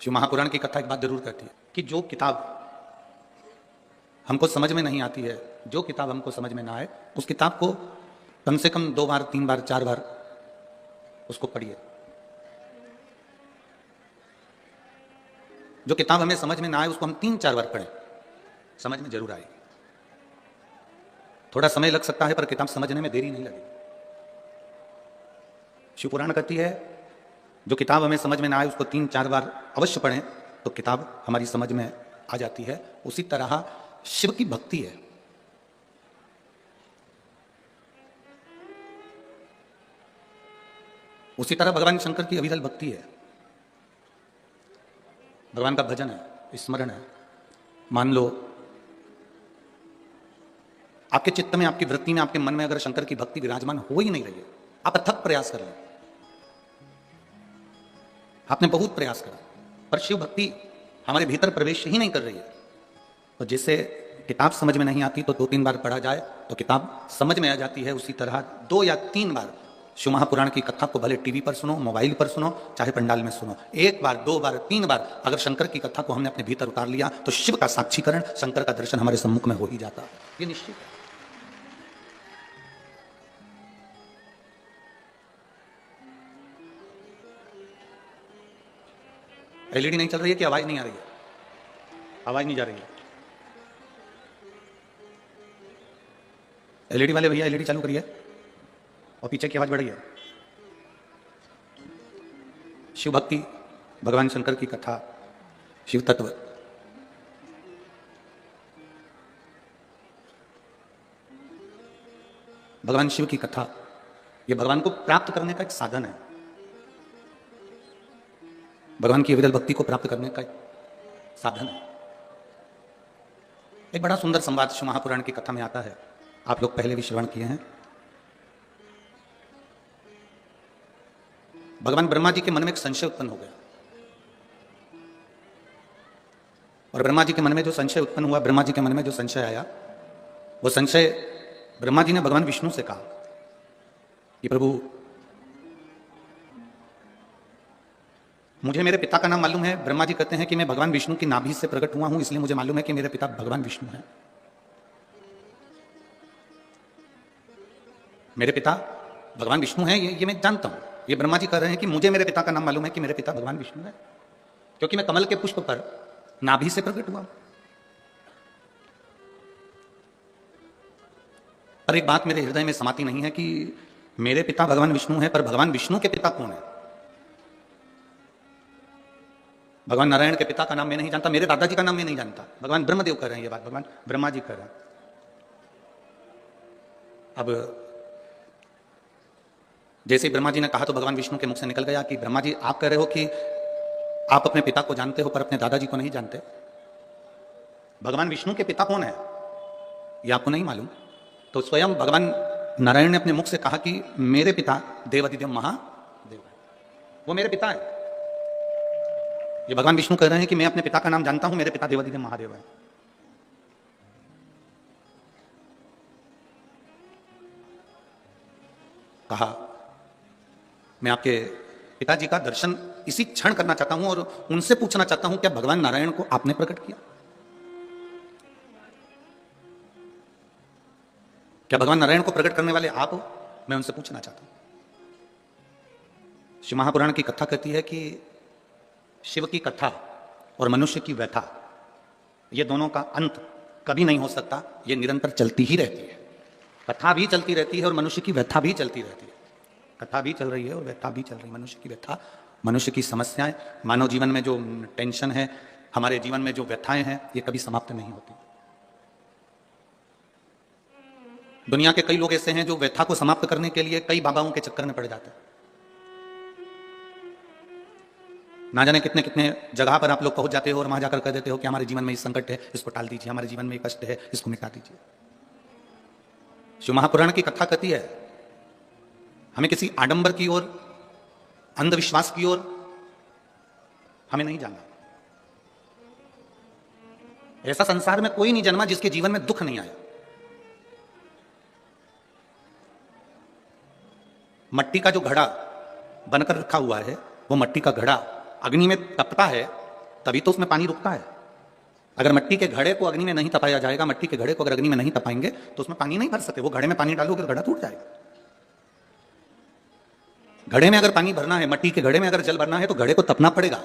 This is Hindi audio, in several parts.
शिव महापुराण की कथा एक बात जरूर कहती है कि जो किताब हमको समझ में नहीं आती है, जो किताब हमको समझ में ना आए, उस किताब को कम से कम 2 बार 3 बार 4 बार उसको पढ़िए। जो किताब हमें समझ में ना आए उसको हम 3-4 बार पढ़ें, समझ में जरूर आएगी। थोड़ा समय लग सकता है पर किताब समझने में देरी नहीं लगेगी। शिव पुराण कहती है जो किताब हमें समझ में ना आए उसको 3-4 बार अवश्य पढ़ें तो किताब हमारी समझ में आ जाती है। उसी तरह शिव की भक्ति है। उसी तरह भगवान शंकर की अविरल भक्ति है, भगवान का भजन है, स्मरण है। मान लो आपके चित्त में, आपकी वृत्ति में, आपके मन में अगर शंकर की भक्ति विराजमान हो ही नहीं रही है, आप अथक प्रयास कर लें, आपने बहुत प्रयास करा पर शिव भक्ति हमारे भीतर प्रवेश ही नहीं कर रही है। तो जैसे किताब समझ में नहीं आती तो 2-3 बार पढ़ा जाए तो किताब समझ में आ जाती है, उसी तरह 2 या 3 बार शिव महापुराण की कथा को भले टीवी पर सुनो, मोबाइल पर सुनो, चाहे पंडाल में सुनो, 1 बार 2 बार 3 बार अगर शंकर की कथा को हमने अपने भीतर उतार लिया तो शिव का साक्षीकरण, शंकर का दर्शन हमारे सम्मुख में हो ही जाता, ये निश्चित है। एलईडी नहीं चल रही है कि आवाज नहीं आ रही है? आवाज नहीं जा रही है। एलईडी वाले भैया एलईडी चालू करिए और पीछे की आवाज बढ़िए। शिव भक्ति, भगवान शंकर की कथा, शिव तत्व, भगवान शिव की कथा, यह भगवान को प्राप्त करने का एक साधन है, भगवान की अविरल भक्ति को प्राप्त करने का एक साधन है। एक बड़ा सुंदर संवाद शिव महापुराण की कथा में आता है, आप लोग पहले भी श्रवण किए हैं। भगवान ब्रह्मा जी के मन में एक संशय उत्पन्न हो गया और ब्रह्मा जी के मन में जो संशय उत्पन्न हुआ, ब्रह्मा जी के मन में जो संशय आया, वो संशय ब्रह्मा जी ने भगवान विष्णु से कहा कि प्रभु मुझे मेरे पिता का नाम मालूम है। ब्रह्मा जी कहते हैं कि मैं भगवान विष्णु की नाभि से प्रकट हुआ हूं, इसलिए मुझे मालूम है कि मेरे पिता भगवान विष्णु हैं। मेरे पिता भगवान विष्णु हैं, ये मैं जानता हूं। ये ब्रह्मा जी कह रहे हैं कि मुझे मेरे पिता का नाम मालूम है कि मेरे पिता भगवान विष्णु हैं, क्योंकि मैं कमल के पुष्प पर नाभि से प्रकट हुआ। पर एक बात मेरे हृदय में समाती नहीं है कि मेरे पिता भगवान विष्णु हैं, पर भगवान विष्णु के पिता कौन है? भगवान नारायण के पिता का नाम मैं नहीं जानता, मेरे दादाजी का नाम मैं नहीं जानता। भगवान ब्रह्मदेव कह रहे हैं ये बात, भगवान ब्रह्मा जी कह रहे हैं। अब जैसे ही ब्रह्मा जी ने कहा तो भगवान विष्णु के मुख से निकल गया कि ब्रह्मा जी आप कह रहे हो कि आप अपने पिता को जानते हो पर अपने दादाजी को नहीं जानते। भगवान विष्णु के पिता कौन है ये आपको नहीं मालूम। तो स्वयं भगवान नारायण ने अपने मुख से कहा कि मेरे पिता देवादिदेव महादेव है, वो मेरे पिता है। ये भगवान विष्णु कह रहे हैं कि मैं अपने पिता का नाम जानता हूं, मेरे पिता देवादिदेव महादेव है। कहा मैं आपके पिताजी का दर्शन इसी क्षण करना चाहता हूं और उनसे पूछना चाहता हूं क्या भगवान नारायण को आपने प्रकट किया? क्या भगवान नारायण को प्रकट करने वाले आप हो? मैं उनसे पूछना चाहता हूं। शिव महापुराण की कथा कहती है कि शिव की कथा और मनुष्य की व्यथा, ये दोनों का अंत कभी नहीं हो सकता, ये निरंतर चलती ही रहती है। कथा भी चलती रहती है और मनुष्य की व्यथा भी चलती रहती है। कथा भी चल रही है और व्यथा भी चल रही है। मनुष्य की व्यथा, मनुष्य की समस्याएं, मानव जीवन में जो टेंशन है, हमारे जीवन में जो व्यथाएं हैं, ये कभी समाप्त नहीं होती। दुनिया के कई लोग ऐसे हैं जो व्यथा को समाप्त करने के लिए कई बाबाओं के चक्कर में पड़ जाते हैं। ना जाने कितने कितने जगह पर आप लोग पहुंच जाते हो और वहां जाकर कह देते हो कि हमारे जीवन में इस संकट है, इसको टाल दीजिए, हमारे जीवन में कष्ट है, इसको मिटा दीजिए। शिव महापुराण की कथा कहती है हमें किसी आडंबर की ओर, अंधविश्वास की ओर हमें नहीं जाना। ऐसा संसार में कोई नहीं जन्मा जिसके जीवन में दुख नहीं आया। मट्टी का जो घड़ा बनकर रखा हुआ है, वो मट्टी का घड़ा अग्नि में तपता है तभी तो उसमें पानी रुकता है। अगर मिट्टी के घड़े को अग्नि में नहीं तपाया जाएगा, मिट्टी के घड़े को अगर अग्नि में नहीं तपाएंगे तो उसमें पानी नहीं भर सकते। वो घड़े में पानी डालोगे तो घड़ा टूट जाएगा। घड़े में अगर पानी भरना है, मिट्टी के घड़े में अगर जल भरना है तो घड़े को तपना पड़ेगा,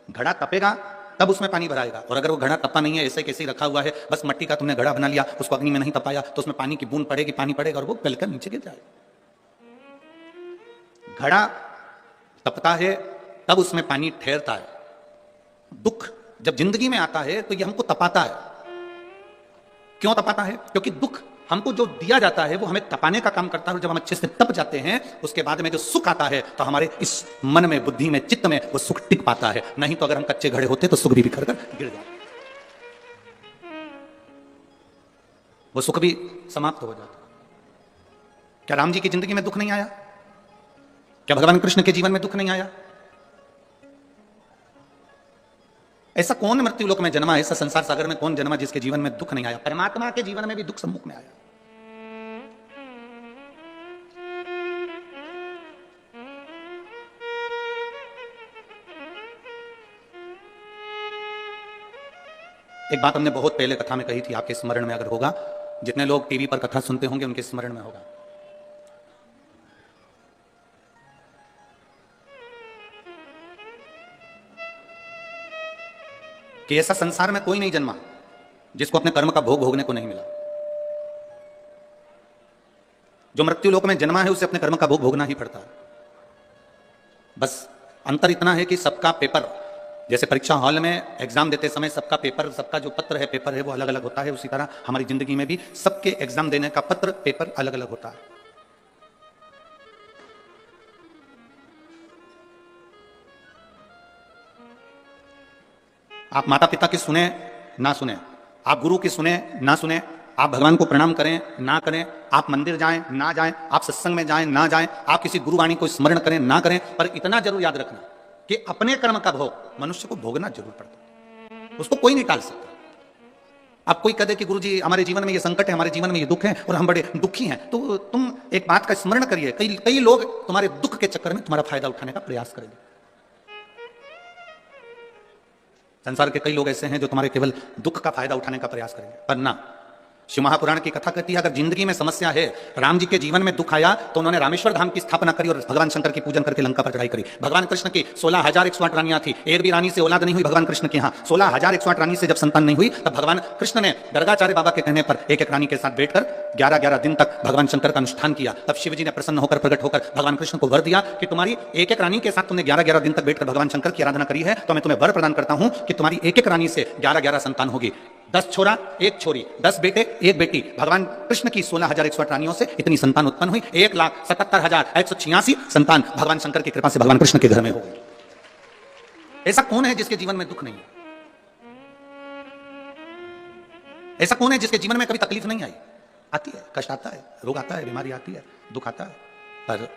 घड़ा तपेगा तब उसमें पानी भराएगा। और अगर वो घड़ा तपा नहीं है, ऐसे कैसे ही रखा हुआ है, बस मिट्टी का तुमने घड़ा बना लिया, उसको अग्नि में नहीं तपाया, तो उसमें पानी की बूंद पड़ेगी, पानी पड़ेगा और वो गलकर नीचे गिर जाएगा। घड़ा तपता है तब उसमें पानी ठहरता है। दुख जब जिंदगी में आता है तो ये हमको तपाता है। क्यों तपाता है? क्योंकि दुख हमको जो दिया जाता है वो हमें तपाने का काम करता है। और जब हम अच्छे से तप जाते हैं उसके बाद में जो सुख आता है तो हमारे इस मन में, बुद्धि में, चित्त में वो सुख टिक पाता है। नहीं तो अगर हम कच्चे घड़े होते तो सुख भी बिखर कर गिर जाता, वो सुख भी समाप्त हो जाता। क्या राम जी की जिंदगी में दुख नहीं आया? क्या भगवान कृष्ण के जीवन में दुख नहीं आया? ऐसा कौन मृत्यु लोक में जन्मा, ऐसा संसार सागर में कौन जन्मा जिसके जीवन में दुख नहीं आया? परमात्मा के जीवन में भी दुख सम्मुख में आया। एक बात हमने बहुत पहले कथा में कही थी, आपके स्मरण में अगर होगा, जितने लोग टीवी पर कथा सुनते होंगे उनके स्मरण में होगा। कि ऐसा संसार में कोई नहीं जन्मा जिसको अपने कर्म का भोग भोगने को नहीं मिला। जो मृत्यु लोक में जन्मा है उसे अपने कर्म का भोग भोगना ही पड़ता है। बस अंतर इतना है कि सबका पेपर, जैसे परीक्षा हॉल में एग्जाम देते समय सबका पेपर, सबका जो पेपर है वो अलग अलग होता है, उसी तरह हमारी जिंदगी में भी सबके एग्जाम देने का पेपर अलग अलग होता है। आप माता पिता की सुने ना सुने, आप गुरु की सुने ना सुने, आप भगवान को प्रणाम करें ना करें, आप मंदिर जाएं ना जाएं, आप सत्संग में जाएं ना जाएं, आप किसी गुरुवाणी को स्मरण करें ना करें, पर इतना जरूर याद रखना कि अपने कर्म का भोग मनुष्य को भोगना जरूर पड़ता है। उसको कोई नहीं टाल सकता। आप कोई कहे कि गुरुजी हमारे जीवन में ये संकट है, हमारे जीवन में ये दुख है और हम बड़े दुखी हैं, तो तुम एक बात का स्मरण करिए, कई लोग तुम्हारे दुख के चक्कर में तुम्हारा फायदा उठाने का प्रयास करेंगे। संसार के कई लोग ऐसे हैं जो तुम्हारे केवल दुख का फायदा उठाने का प्रयास करेंगे, पर ना। शिव महापुराण की कथा कहती है अगर जिंदगी में समस्या है, राम जी के जीवन में दुख आया तो उन्होंने रामेश्वर धाम की स्थापना करी और भगवान शंकर की पूजन करके लंका पर चढ़ाई करी। भगवान कृष्ण की 16,108 रानियां थी, एक भी रानी से औलाद नहीं हुई भगवान कृष्ण के यहाँ। 16,108 रानी से जब संतान नहीं हुई तब भगवान कृष्ण ने गर्गाचार्य बाबा के कहने पर एक एक रानी के साथ बैठकर 11-11 दिन तक भगवान शंकर का अनुष्ठान किया। तब शिव जी ने प्रसन्न होकर, प्रकट होकर भगवान कृष्ण को वर दिया कि तुम्हारी एक एक रानी के साथ तुमने 11-11 दिन तक बैठकर भगवान शंकर की आराधना करी है, तो मैं तुम्हें वर प्रदान करता हूं कि तुम्हारी एक एक रानी से 11-11 संतान होगी। 10 छोरा 1 छोरी, 10 बेटे 1 बेटी। भगवान कृष्ण की 16,108 रानियों से इतनी संतान उत्पन्न हुई। 1,77,186 संतान भगवान शंकर की कृपा से भगवान कृष्ण के घर में हो गई। ऐसा कौन है जिसके जीवन में दुख नहीं है? ऐसा कौन है जिसके जीवन में कभी तकलीफ नहीं आई? आती है, कष्ट आता है, रोग आता है, बीमारी आती है, दुख आता है, पर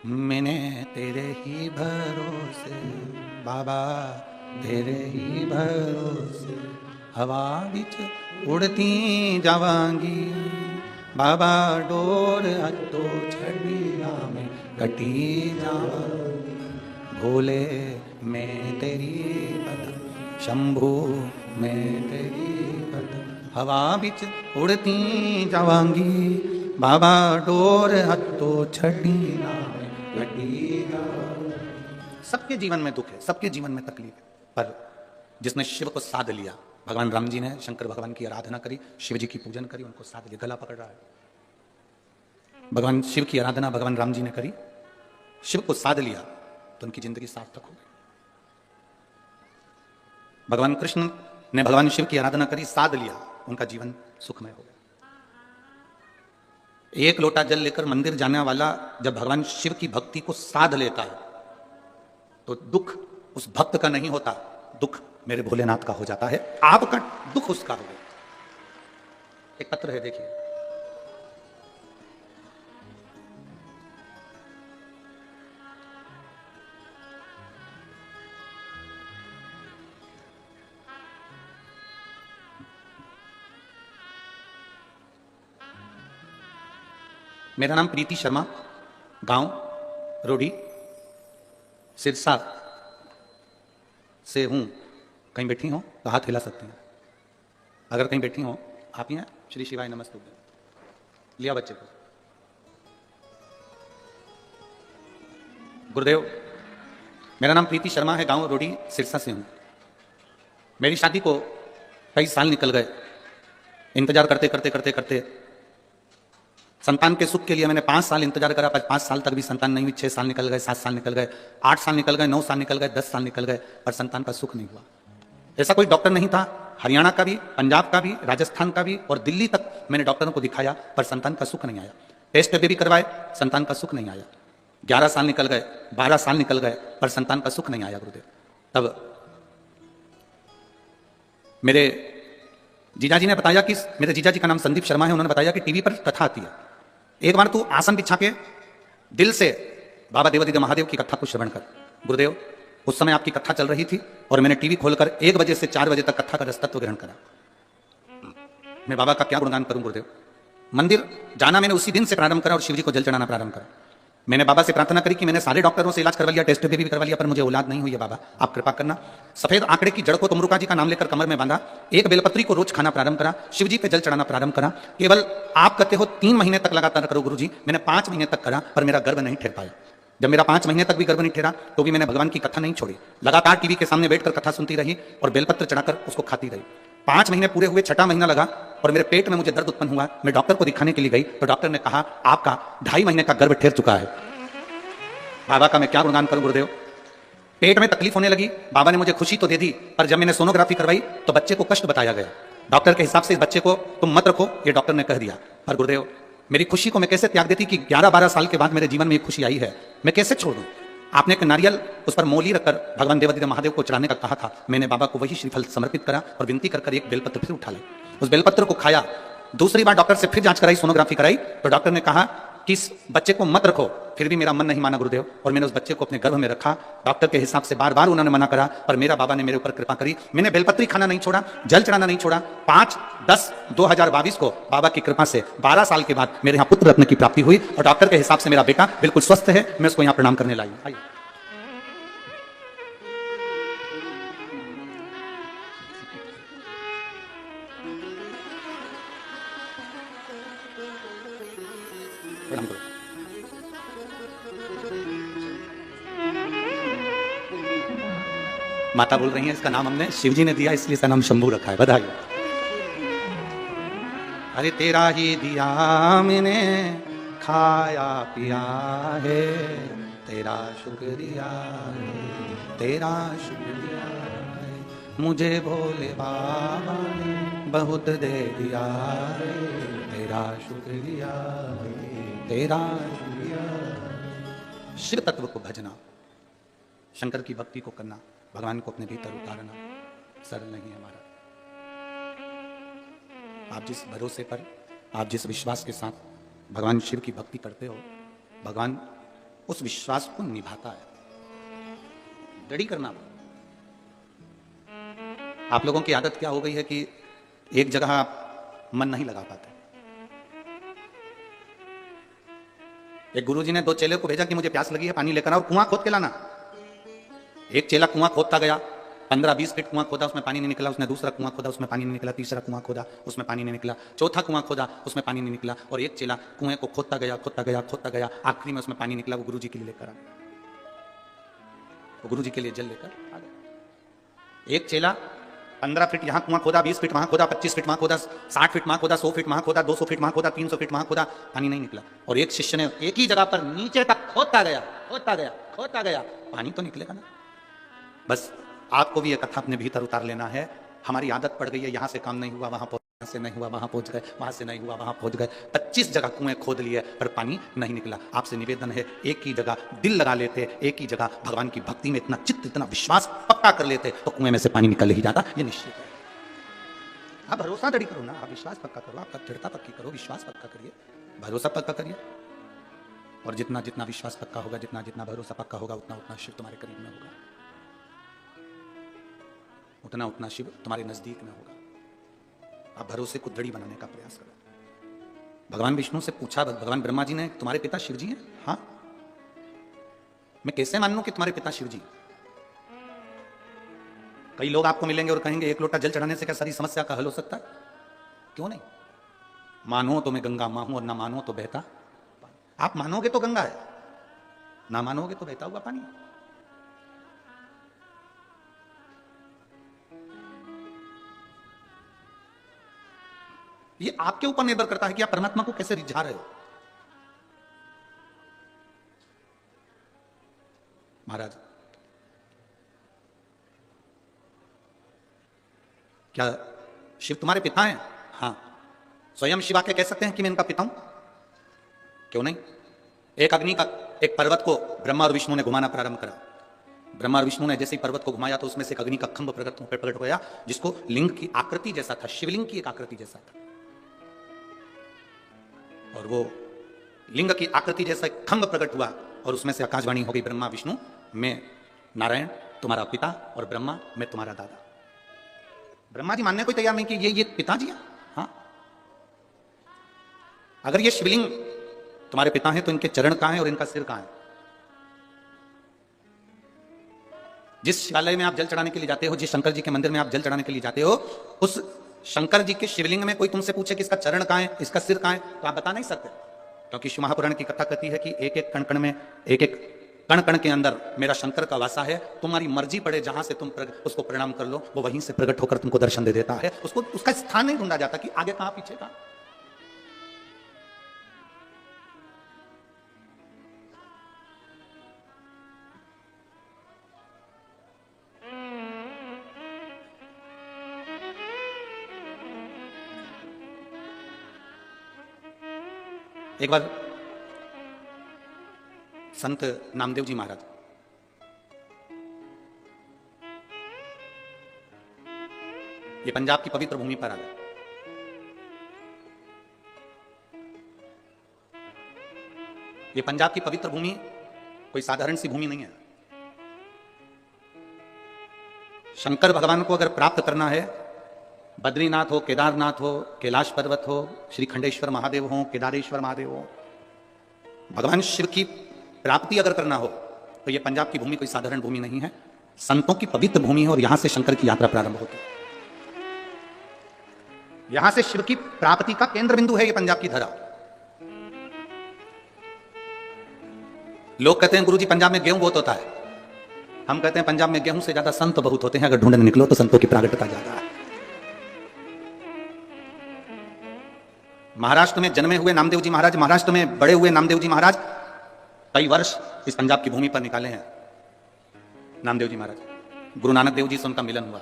मैंने तेरे ही भरोसे बाबा, तेरे ही भरोसे हवा विच उड़ती जावांगी बाबा, डोर हथो छड़ी में कटी जावांगी, भोले मैं तेरी बद, शंभू मैं तेरी बद, हवा विच उड़ती जावांगी बाबा, डोर हथो छड़ी में कटी जावांगी। सबके जीवन में दुख है, सबके जीवन में तकलीफ है, पर जिसने शिव को साध लिया, भगवान राम जी ने शंकर भगवान की आराधना करी, शिव जी की पूजन करी, उनको साध लिया, गला पकड़ रहा है। भगवान शिव की आराधना भगवान राम जी ने करी, शिव को साध लिया तो उनकी जिंदगी सार्थक हो गई। भगवान कृष्ण ने भगवान शिव की आराधना करी, साध लिया, उनका जीवन सुखमय हो गया। एक लोटा जल लेकर मंदिर जाने वाला जब भगवान शिव की भक्ति को साध लेता है तो दुख उस भक्त का नहीं होता, दुख मेरे भोलेनाथ का हो जाता है, आपका दुख उसका हो गया। एक पत्र है, देखिए। मेरा नाम प्रीति शर्मा, गांव रोडी, सिरसा, से हूं, कहीं बैठी हो तो हाथ हिला सकती हैं। अगर कहीं बैठी हो आप ही हैं, श्री शिवाय नमस्तुभ्यं, लिया बच्चे को। गुरुदेव, मेरा नाम प्रीति शर्मा है, गांव रोडी सिरसा से हूं। मेरी शादी को कई साल निकल गए, इंतजार करते करते करते करते संतान के सुख के लिए मैंने 5 साल इंतजार करा, 5 साल तक भी संतान नहीं हुई। 6 साल निकल गए, 7 साल निकल गए, 8 साल निकल गए, 9 साल निकल गए, 10 साल निकल गए, पर संतान का सुख नहीं हुआ। ऐसा कोई डॉक्टर नहीं था, हरियाणा का भी, पंजाब का भी, राजस्थान का भी और दिल्ली तक मैंने डॉक्टरों को दिखाया, पर संतान का सुख नहीं आया। टेस्ट भी करवाए, संतान का सुख नहीं आया। 11 साल निकल गए, 12 साल निकल गए, पर संतान का सुख नहीं आया गुरुदेव। तब मेरे जीजाजी ने बताया कि, मेरे जीजाजी का नाम संदीप शर्मा है, उन्होंने बताया कि टीवी पर कथा आती है, एक बार तू आसन बिछा के दिल से बाबा देवादिदेव महादेव की कथा को श्रवण कर। गुरुदेव, उस समय आपकी कथा चल रही थी और मैंने टीवी खोलकर 1 बजे से 4 बजे तक कथा का रसतत्व ग्रहण करा। मैं बाबा का क्या गुणगान करूं गुरुदेव। मंदिर जाना मैंने उसी दिन से प्रारंभ करा और शिवजी को जल चढ़ाना प्रारंभ करा। मैंने बाबा से प्रार्थना करी कि मैंने सारे डॉक्टरों से इलाज करवा लिया, टेस्ट भी करवा लिया, पर मुझे औलाद नहीं हुई है। बाबा आप कृपा करना। सफेद आंकड़े की जड़ को तमरुका जी का नाम लेकर कमर में बांधा, एक बेलपत्री को रोज खाना प्रारंभ करा, शिवजी पे जल चढ़ाना प्रारंभ करा। केवल आप कहते हो 3 महीने तक लगातार करो गुरुजी, मैंने 5 महीने तक करा, पर मेरा गर्भ नहीं ठहर पाया। जब मेरा 5 महीने तक भी गर्भ नहीं ठहरा तो भी मैंने भगवान की कथा नहीं छोड़ी, लगातार टीवी के सामने बैठकर कथा सुनती रही और बेलपत्र चढ़ाकर उसको खाती रही। 5 महीने पूरे हुए, 6ठा महीना लगा और मेरे पेट में मुझे दर्द उत्पन्न हुआ। मैं डॉक्टर को दिखाने के लिए गई तो डॉक्टर ने कहा आपका 2.5 महीने का गर्भ ठहर चुका है। बाबा का मैं क्या गुणगान करूं गुरुदेव। पेट में तकलीफ होने लगी, बाबा ने मुझे खुशी तो दे दी, पर जब मैंने सोनोग्राफी करवाई तो बच्चे को कष्ट बताया गया। डॉक्टर के हिसाब से इस बच्चे को तुम मत रखो, ये डॉक्टर ने कह दिया। पर गुरुदेव, मेरी खुशी को मैं कैसे त्याग देती कि 11-12 साल के बाद मेरे जीवन में एक खुशी आई है, मैं कैसे छोड़ दूं। आपने एक नारियल उस पर मोली रखकर भगवान देवादिदेव महादेव को चढ़ाने का कहा था, मैंने बाबा को वही श्रीफल समर्पित करा और विनती कर एक बेलपत्र फिर उठा ली, उस बेलपत्र को खाया। दूसरी बार डॉक्टर से फिर जांच कराई, सोनोग्राफी कराई तो डॉक्टर ने कहा कि इस बच्चे को मत रखो। फिर भी मेरा मन नहीं माना गुरुदेव और मैंने उस बच्चे को अपने गर्भ में रखा। डॉक्टर के हिसाब से बार बार उन्होंने मना करा, पर मेरा बाबा ने मेरे ऊपर कृपा करी। मैंने बेलपत्री खाना नहीं छोड़ा, जल चढ़ाना नहीं छोड़ा। 5/10/2022 को बाबा की कृपा से 12 साल के बाद मेरे यहाँ पुत्र रत्न की प्राप्ति हुई और डॉक्टर के हिसाब से मेरा बेटा बिल्कुल स्वस्थ है। मैं उसको यहाँ प्रणाम करने लाई। आइए प्रणाम करो। माता बोल रही हैं इसका नाम हमने शिवजी ने दिया इसलिए इसका नाम शंभू रखा है। बधाई। अरे तेरा ही दिया मैंने खाया पिया है, तेरा शुक्रिया है, तेरा शुक्रिया है, मुझे भोले बाबा ने बहुत दे दिया है, तेरा शुक्रिया है, तेरा शुक्रिया। शिव तत्व को भजना, शंकर की भक्ति को करना, भगवान को अपने भीतर उतारना सरल नहीं है हमारा। आप जिस भरोसे पर, आप जिस विश्वास के साथ भगवान शिव की भक्ति करते हो, भगवान उस विश्वास को निभाता है। दृढ़ी करना। आप लोगों की आदत क्या हो गई है कि एक जगह आप मन नहीं लगा पाते। एक गुरुजी ने 2 चेले को भेजा कि मुझे प्यास लगी है, पानी लेकर आओ, कुआं खोद के लाना। एक चेला कुआं खोदता गया, 15-20 फीट कुआं खोदा, उसमें पानी नहीं निकला। उसने दूसरा कुआं खोदा, उसमें पानी नहीं निकला। तीसरा कुआं खोदा, उसमें पानी नहीं निकला। चौथा कुआं खोदा, उसमें पानी नहीं निकला। और एक चेला कुएं को खोदता गया, खोदता गया, खोदता गया, आखिरी में उसमें पानी निकला। वो गुरुजी के लिए लेकर आ गया, वो गुरुजी के लिए जल लेकर आ गया। एक चेला 15 फीट यहाँ कुआं खोदा, 20 फीट वहां खोदा, 25 फीट वहां खोदा, 60 फीट वहां खोदा, 100 फीट वहां खोदा, 200 फीट वहां खोदा, 300 फीट वहां खोदा, पानी नहीं निकला। और एक शिष्य ने एक ही जगह पर नीचे तक खोदता गया, खोदता गया, खोदता गया, पानी तो निकलेगा ना। बस आपको भी ये कथा अपने भीतर उतार लेना है। हमारी आदत पड़ गई है, यहां से काम नहीं हुआ वहां पहुंच, यहां से नहीं हुआ वहां पहुंच गए, वहां से नहीं हुआ वहां पहुंच गए। 25 जगह कुएं खोद लिए पर पानी नहीं निकला। आपसे निवेदन है, एक ही जगह दिल लगा लेते, एक ही जगह भगवान की भक्ति में इतना चित्त, इतना विश्वास पक्का कर लेते तो कुएं में से पानी निकल ही जाता, ये निश्चित है। आप भरोसा दृढ़ करो ना, आप विश्वास पक्का करो, आपका दृढ़ता पक्की करो, विश्वास पक्का करिए, भरोसा पक्का करिए। और जितना जितना विश्वास पक्का होगा, जितना जितना भरोसा पक्का होगा, उतना उतना शिव तुम्हारे करीब में होगा, उतना उतना शिव तुम्हारे नजदीक में होगा। आप भरोसे को दृढ़ी बनाने का प्रयास करो। भगवान विष्णु से पूछा, भगवान ब्रह्मा जी ने, तुम्हारे पिता शिव जी हैं? हाँ। मैं कैसे मान लूं कि तुम्हारे पिता शिव जी? कई लोग आपको मिलेंगे और कहेंगे एक लोटा जल चढ़ाने से क्या सारी समस्या का हल हो सकता है? क्यों नहीं? मानो तो मैं गंगा मां हूं और ना मानो तो बहता। आप मानोगे तो गंगा है, ना मानोगे तो बहता हुआ पानी। ये आपके ऊपर निर्भर करता है कि आप परमात्मा को कैसे रिझा रहे हो। महाराज, क्या शिव तुम्हारे पिता हैं? हां। स्वयं शिवा के कह सकते हैं कि मैं इनका पिता हूं? क्यों नहीं? एक अग्नि का, एक पर्वत को ब्रह्मा और विष्णु ने घुमाना प्रारंभ करा। ब्रह्मा और विष्णु ने जैसे ही पर्वत को घुमाया तो उसमें से एक अग्नि का खंभ प्रकट हो गया, जिसको लिंग की आकृति जैसा था, शिवलिंग की एक आकृति जैसा था। और वो लिंग की आकृति जैसा एक खंभ प्रकट हुआ और उसमें से आकाशवाणी हो गई, ब्रह्मा विष्णु, मैं नारायण तुम्हारा पिता और ब्रह्मा मैं तुम्हारा दादा। ब्रह्मा जी मानने को तैयार नहीं कि ये पिताजी है। हाँ, अगर ये शिवलिंग तुम्हारे पिता हैं तो इनके चरण कहां हैं और इनका सिर कहां है? जिस शिवालय में आप जल चढ़ाने के लिए जाते हो, जिस शंकर जी के मंदिर में आप जल चढ़ाने के लिए जाते हो, उस शंकर जी के शिवलिंग में कोई तुमसे पूछे कि इसका चरण कहां है, इसका सिर कहां है, तो आप बता नहीं सकते, क्योंकि शिव महापुराण की कथा कहती है कि एक एक कण कण में, एक एक कण कण के अंदर मेरा शंकर का वासा है। तुम्हारी मर्जी पड़े जहां से तुम उसको प्रणाम कर लो, वो वहीं से प्रकट होकर तुमको दर्शन दे देता है। उसको उसका स्थान नहीं ढूंढा जाता कि आगे कहां पीछे कहां। एक बार संत नामदेव जी महाराज ये पंजाब की पवित्र भूमि पर आ गए। ये पंजाब की पवित्र भूमि कोई साधारण सी भूमि नहीं है। शंकर भगवान को अगर प्राप्त करना है, बद्रीनाथ हो, केदारनाथ हो, कैलाश पर्वत हो, श्री खंडेश्वर महादेव हो, केदारेश्वर महादेव हो, भगवान शिव की प्राप्ति अगर करना हो तो यह पंजाब की भूमि कोई साधारण भूमि नहीं है, संतों की पवित्र भूमि है। और यहां से शंकर की यात्रा प्रारंभ होती है। यहां से शिव की प्राप्ति का केंद्र बिंदु है ये पंजाब की धरा। लोग कहते हैं गुरुजी पंजाब में गेहूं बहुत होता है। हम कहते हैं पंजाब में गेहूं से ज्यादा संत बहुत होते हैं। अगर ढूंढने निकलो तो संतों की प्रागट्यता ज्यादा है। महाराष्ट्र में जन्मे हुए नामदेव जी महाराज, महाराष्ट्र में बड़े हुए नामदेव जी महाराज कई वर्ष इस पंजाब की भूमि पर निकाले हैं। नामदेव जी महाराज, गुरु नानक देव जी से उनका मिलन हुआ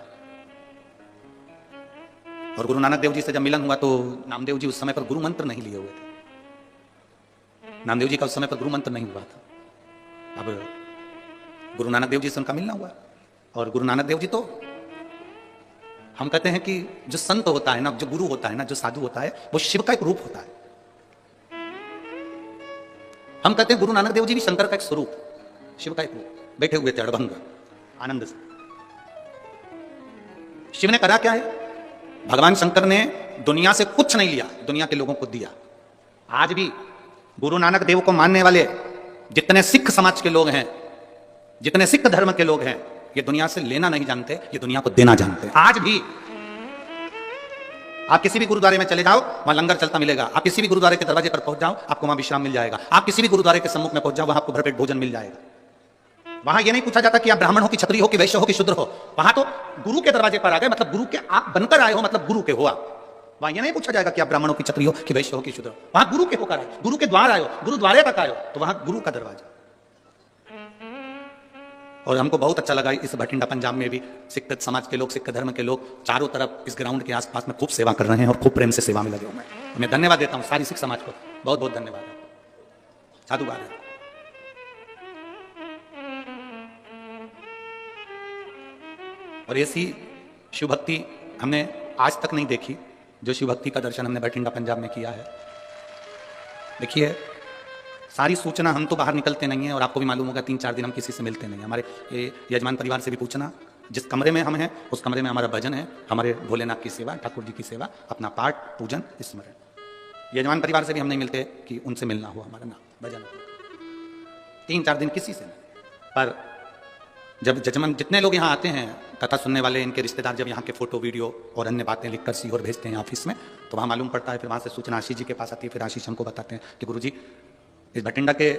और गुरु नानक देव जी से जब मिलन हुआ तो नामदेव जी उस समय पर गुरु मंत्र नहीं लिए हुए थे। नामदेव जी का उस समय पर गुरु मंत्र नहीं हुआ था। अब गुरु नानक देव जी से उनका मिलना हुआ और गुरु नानक देव जी तो हम कहते हैं कि जो संत होता है ना, जो गुरु होता है ना, जो साधु होता है, वो शिव का एक रूप होता है। हम कहते हैं गुरु नानक देव जी भी शंकर का एक स्वरूप, शिव का एक रूप, बैठे हुए थे अड़भंग आनंद से। शिव ने करा क्या है? भगवान शंकर ने दुनिया से कुछ नहीं लिया, दुनिया के लोगों को दिया। आज भी गुरु नानक देव को मानने वाले जितने सिख समाज के लोग हैं, जितने सिख धर्म के लोग हैं, ये दुनिया से लेना नहीं जानते, ये दुनिया को देना जानते हैं। आज भी आप किसी भी गुरुद्वारे में चले जाओ, वहां लंगर चलता मिलेगा। आप किसी भी गुरुद्वारे के दरवाजे पर पहुंच जाओ, आपको वहां विश्राम मिल जाएगा। आप किसी भी गुरुद्वारे के सम्मुख में पहुंच जाओ, वहां आपको भरपेट भोजन मिल जाएगा। वहां यह नहीं पूछा जाता कि आप ब्राह्मण हो कि क्षत्रिय हो कि वैश्य हो कि शूद्र हो। वहां तो गुरु के दरवाजे पर आ गए, मतलब गुरु के आप बनकर आए हो, मतलब गुरु के हो आप। वहां यह नहीं पूछा जाएगा कि आप ब्राह्मण हो कि क्षत्रिय हो कि वैश्य हो कि शूद्र हो। वहां गुरु के होकर आए, गुरु के द्वार आयो, गुरुद्वारे तक आयो, तो वहां गुरु का दरवाजा। और हमको बहुत अच्छा लगा इस भटिंडा पंजाब में भी सिख समाज के लोग, सिख धर्म के लोग चारों तरफ इस ग्राउंड के आसपास में खूब सेवा कर रहे हैं और खूब प्रेम से सेवा में लगे हुए हैं। मैं धन्यवाद देता हूं सारी सिख समाज को, बहुत बहुत धन्यवाद है, साधुवाद है। और ऐसी शिव भक्ति हमने आज तक नहीं देखी जो शिव भक्ति का दर्शन हमने भटिंडा पंजाब में किया है। देखिए, सारी सूचना, हम तो बाहर निकलते नहीं हैं और आपको भी मालूम होगा 3-4 दिन हम किसी से मिलते नहीं हैं। हमारे यजमान परिवार से भी पूछना, जिस कमरे में हम हैं उस कमरे में हमारा भजन है, हमारे भोलेनाथ की सेवा, ठाकुर जी की सेवा, अपना पाठ पूजन स्मरण। यजमान परिवार से भी हम नहीं मिलते कि उनसे मिलना हो, हमारा नाम भजन। 3-4 दिन किसी से नहीं। पर जब जजमान जितने लोग यहाँ आते हैं कथा सुनने वाले, इनके रिश्तेदार, जब यहाँ के फोटो वीडियो और अन्य बातें लिखकर सीहोर भेजते हैं ऑफिस में, तो वहाँ मालूम पड़ता है। फिर वहाँ से सूचना आशीष जी के पास आती है। फिर आशीष हमको बताते हैं कि गुरुजी, इस भटिंडा के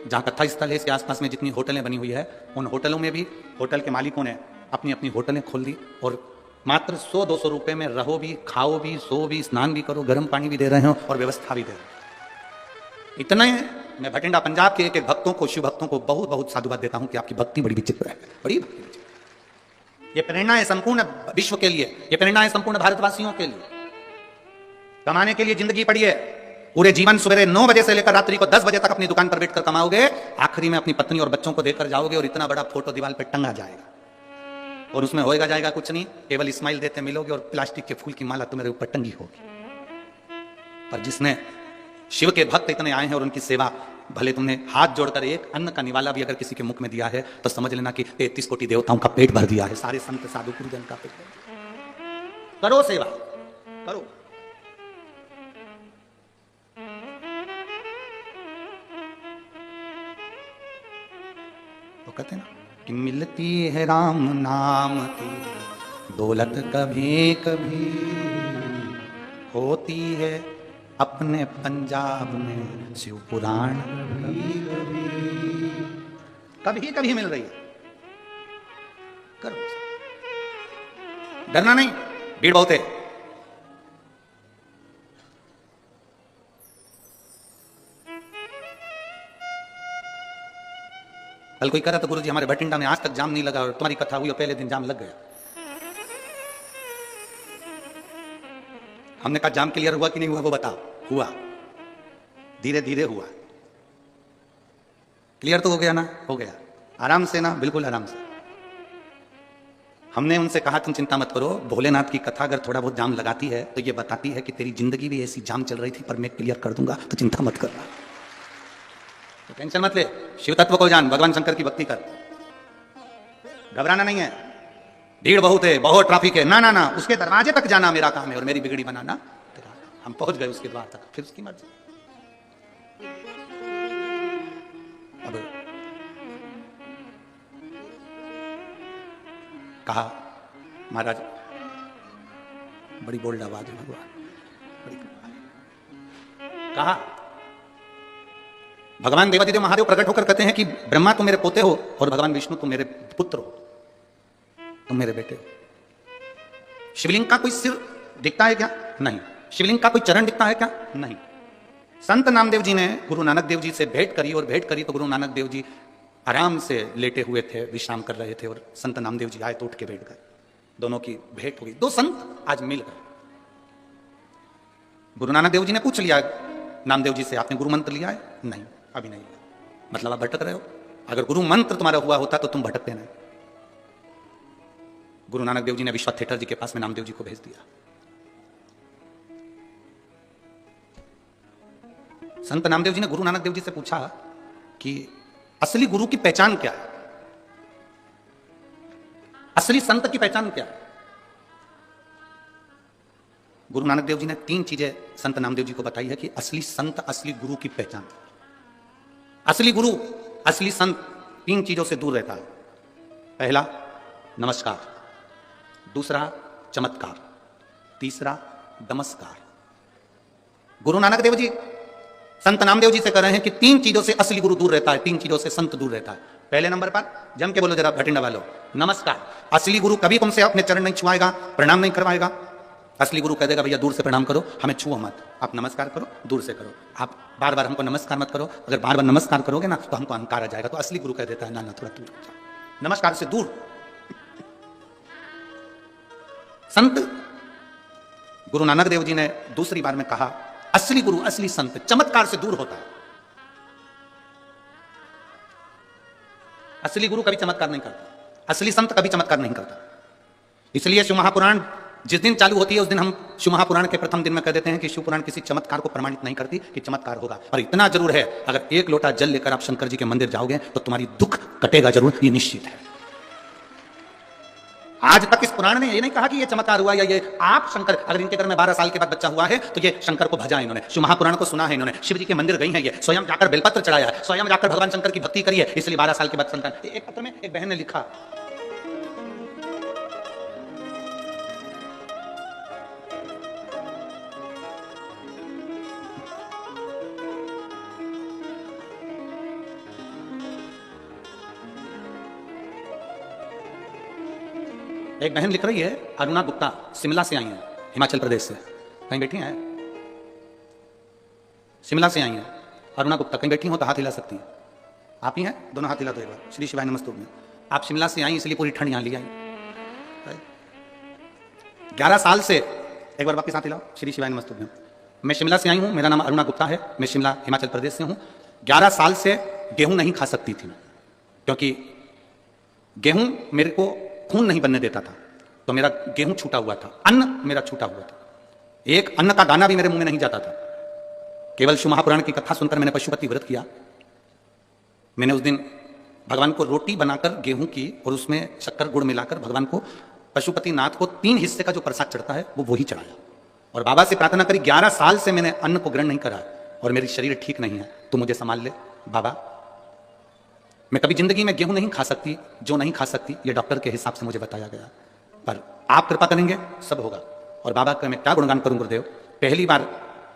जहाँ कथा स्थल है इसके आसपास में जितनी होटलें बनी हुई है, उन होटलों में भी होटल के मालिकों ने अपनी अपनी होटलें खोल दी और मात्र 100-200 रुपये में रहो भी, खाओ भी, सो भी, स्नान भी करो, गर्म पानी भी दे रहे हो और व्यवस्था भी दे रहे हो। इतना ही मैं भटिंडा पंजाब के एक एक भक्तों को, शिव भक्तों को बहुत बहुत साधुवाद देता हूं कि आपकी भक्ति बड़ी विचित्र है, बड़ी भक्ति विचित्र। ये प्रेरणा है संपूर्ण विश्व के लिए, ये प्रेरणा है संपूर्ण भारतवासियों के लिए। कमाने के लिए जिंदगी पड़ी है, पूरे जीवन सवेरे 9 बजे से लेकर रात्रि को 10 बजे तक अपनी दुकान पर बैठकर कमाओगे, आखिरी में अपनी पत्नी और बच्चों को देकर जाओगे और इतना बड़ा फोटो दीवार पर टंगा जाएगा और उसमें होएगा जाएगा कुछ नहीं, केवल स्माइल देते मिलोगे और प्लास्टिक के फूल की माला तुम्हारे ऊपर टंगी होगी। पर जिसने शिव के भक्त इतने आए हैं और उनकी सेवा, भले तुमने हाथ जोड़कर एक अन्न का निवाला भी अगर किसी के मुख में दिया है तो समझ लेना कि 33 कोटि देवताओं का पेट भर दिया है, सारे संत साधु गुरुजन का पेट भर। करो सेवा, करो। तो कहते हैं ना कि मिलती है राम नाम की दौलत कभी कभी, होती है अपने पंजाब में शिव पुराण कभी कभी मिल रही है। करो, डरना नहीं, भीड़ बहुत है। कल कोई कह रहा था गुरुजी हमारे भटिंडा में आज तक जाम नहीं लगा और तुम्हारी कथा हुई और पहले दिन जाम लग गया। हमने कहा जाम क्लियर हुआ कि नहीं हुआ वो बताओ। हुआ, धीरे धीरे हुआ। क्लियर तो हो गया ना? हो गया। आराम से ना, बिल्कुल आराम से। हमने उनसे कहा तुम चिंता मत करो, भोलेनाथ की कथा अगर थोड़ा बहुत जाम लगाती है तो ये बताती है कि तेरी जिंदगी भी ऐसी जाम चल रही थी पर मैं क्लियर कर दूंगा, तो चिंता मत करना, तो टेंशन मत ले। शिव तत्व को जान, भगवान शंकर की भक्ति कर, घबराना नहीं है। भीड़ बहुत है, बहुत ट्रैफिक है, ना ना ना, उसके दरवाजे तक जाना मेरा काम है और मेरी बिगड़ी बनाना। हम पहुंच गए उसके द्वार तक, फिर उसकी मर्जी। अब कहा महाराज बड़ी बोल्ड आवाज है भगवान, बड़ी कहा भगवान देवादिदेव महादेव प्रकट होकर कहते हैं कि ब्रह्मा तुम मेरे पोते हो और भगवान विष्णु तुम मेरे पुत्र हो, तुम मेरे बेटे हो। शिवलिंग का कोई सिर दिखता है क्या? नहीं। शिवलिंग का कोई चरण दिखता है क्या? नहीं। संत नामदेव जी ने गुरु नानक देव जी से भेंट करी और भेंट करी तो गुरु नानक देव जी आराम से लेटे हुए थे, विश्राम कर रहे थे और संत नामदेव जी आए तो उठ के बैठ गए। दोनों की भेंट हो गई, दो संत आज मिल गए। गुरु नानक देव जी ने पूछ लिया नामदेव जी से, आपने गुरु मंत्र लिया है? नहीं, अभी नहीं लिया। मतलब आप भटक रहे हो। अगर गुरु मंत्र तुम्हारा हुआ होता तो तुम भटकते नहीं। गुरु नानक देव जी ने विश्वनाथ थिएटर जी के पास में नामदेव जी को भेज दिया। संत नामदेव जी ने गुरु नानक देव जी से पूछा कि असली गुरु की पहचान क्या है, असली संत की पहचान क्या है? गुरु नानक देव जी ने 3 चीजें संत नामदेव जी को बताई है कि असली संत, असली गुरु की पहचान। असली गुरु, असली संत 3 चीजों से दूर रहता है। पहला नमस्कार, दूसरा चमत्कार, तीसरा नमस्कार। गुरु नानक देव जी संत नामदेव जी से कह रहे हैं कि 3 चीजों से असली गुरु दूर रहता है, 3 चीजों से संत दूर रहता है। पहले नंबर पर जम के बोलो जरा भटिंडा वालों, नमस्कार। असली गुरु कभी तुमसे अपने चरण नहीं छुआएगा, प्रणाम नहीं करवाएगा। असली गुरु कह देगा भैया दूर से प्रणाम करो, हमें छुओ मत, आप नमस्कार करो, दूर से करो। आप बार बार हमको नमस्कार मत करो, अगर बार बार नमस्कार करोगे ना तो हमको अहंकार आ जाएगा। तो असली गुरु कह देता है ना ना, थोड़ा दूर हो जाओ, नमस्कार से दूर। संत गुरु नानक देव जी ने दूसरी बार में कहा असली गुरु, असली संत चमत्कार से दूर होता है। असली गुरु कभी चमत्कार नहीं करता, असली संत कभी चमत्कार नहीं करता। इसलिए शिव महापुराण जिस दिन चालू होती है उस दिन हम शिव महापुराण के प्रथम दिन में कह देते हैं कि शिव पुराण किसी चमत्कार को प्रमाणित नहीं करती कि चमत्कार होगा। और इतना जरूर है, अगर 1 लोटा जल लेकर आप शंकर जी के मंदिर जाओगे तो तुम्हारी दुख कटेगा जरूर, ये निश्चित है। आज तक इस पुराण ने ये नहीं कहा कि ये चमत्कार हुआ या ये आप शंकर, अगर इनके घर में 12 साल के बाद बच्चा हुआ है तो ये शंकर को भजा इन्होंने, शिव महापुराण को सुना है इन्होंने, शिव जी के मंदिर गई है, ये स्वयं जाकर बेलपत्र चढ़ाया है, स्वयं जाकर भगवान शंकर की भक्ति करी है, इसलिए 12 साल के बाद संतान। एक पत्र में एक बहन ने लिखा, एक बहन लिख रही है, अरुणा गुप्ता, शिमला से आई है, हिमाचल प्रदेश से, कहीं बैठी हैं? शिमला से आई है अरुणा गुप्ता, कहीं बैठी हो तो हाथ हिला सकती है। आप ही हैं? दोनों हाथ हिला दो एक बार। श्री शिवाय नमस्तुभ्यं में आप शिमला से आई, इसलिए पूरी ठंड यहां ली आई। 11 साल से, एक बार वापिस हाथ हिलाओ। श्री शिवाय नमस्तुभ्यं। मैं शिमला से आई हूं, मेरा नाम अरुणा गुप्ता है, मैं शिमला हिमाचल प्रदेश से हूं। 11 साल से गेहूं नहीं खा सकती थी मैं, क्योंकि गेहूं मेरे को खून नहीं बनने देता था, तो मेरा गेहूं छूटा हुआ था, अन्न मेरा छूटा हुआ था, एक अन्न का दाना भी मेरे मुंह में नहीं जाता था। केवल शिव महापुराण की कथा सुनकर मैंने पशुपति व्रत किया। मैंने उस दिन भगवान को रोटी बनाकर गेहूं की और उसमें शक्कर गुड़ मिलाकर भगवान को, पशुपति नाथ को 3 हिस्से का जो प्रसाद चढ़ता है वो वही चढ़ाया और बाबा से प्रार्थना करी। 11 साल से मैंने अन्न को ग्रहण नहीं करा और मेरी शरीर ठीक नहीं है, तो मुझे संभाल ले बाबा। मैं कभी जिंदगी में गेहूं नहीं खा सकती, जो नहीं खा सकती ये डॉक्टर के हिसाब से मुझे बताया गया, पर आप कृपा करेंगे सब होगा। और बाबा का मैं क्या गुणगान करूं गुरुदेव। पहली बार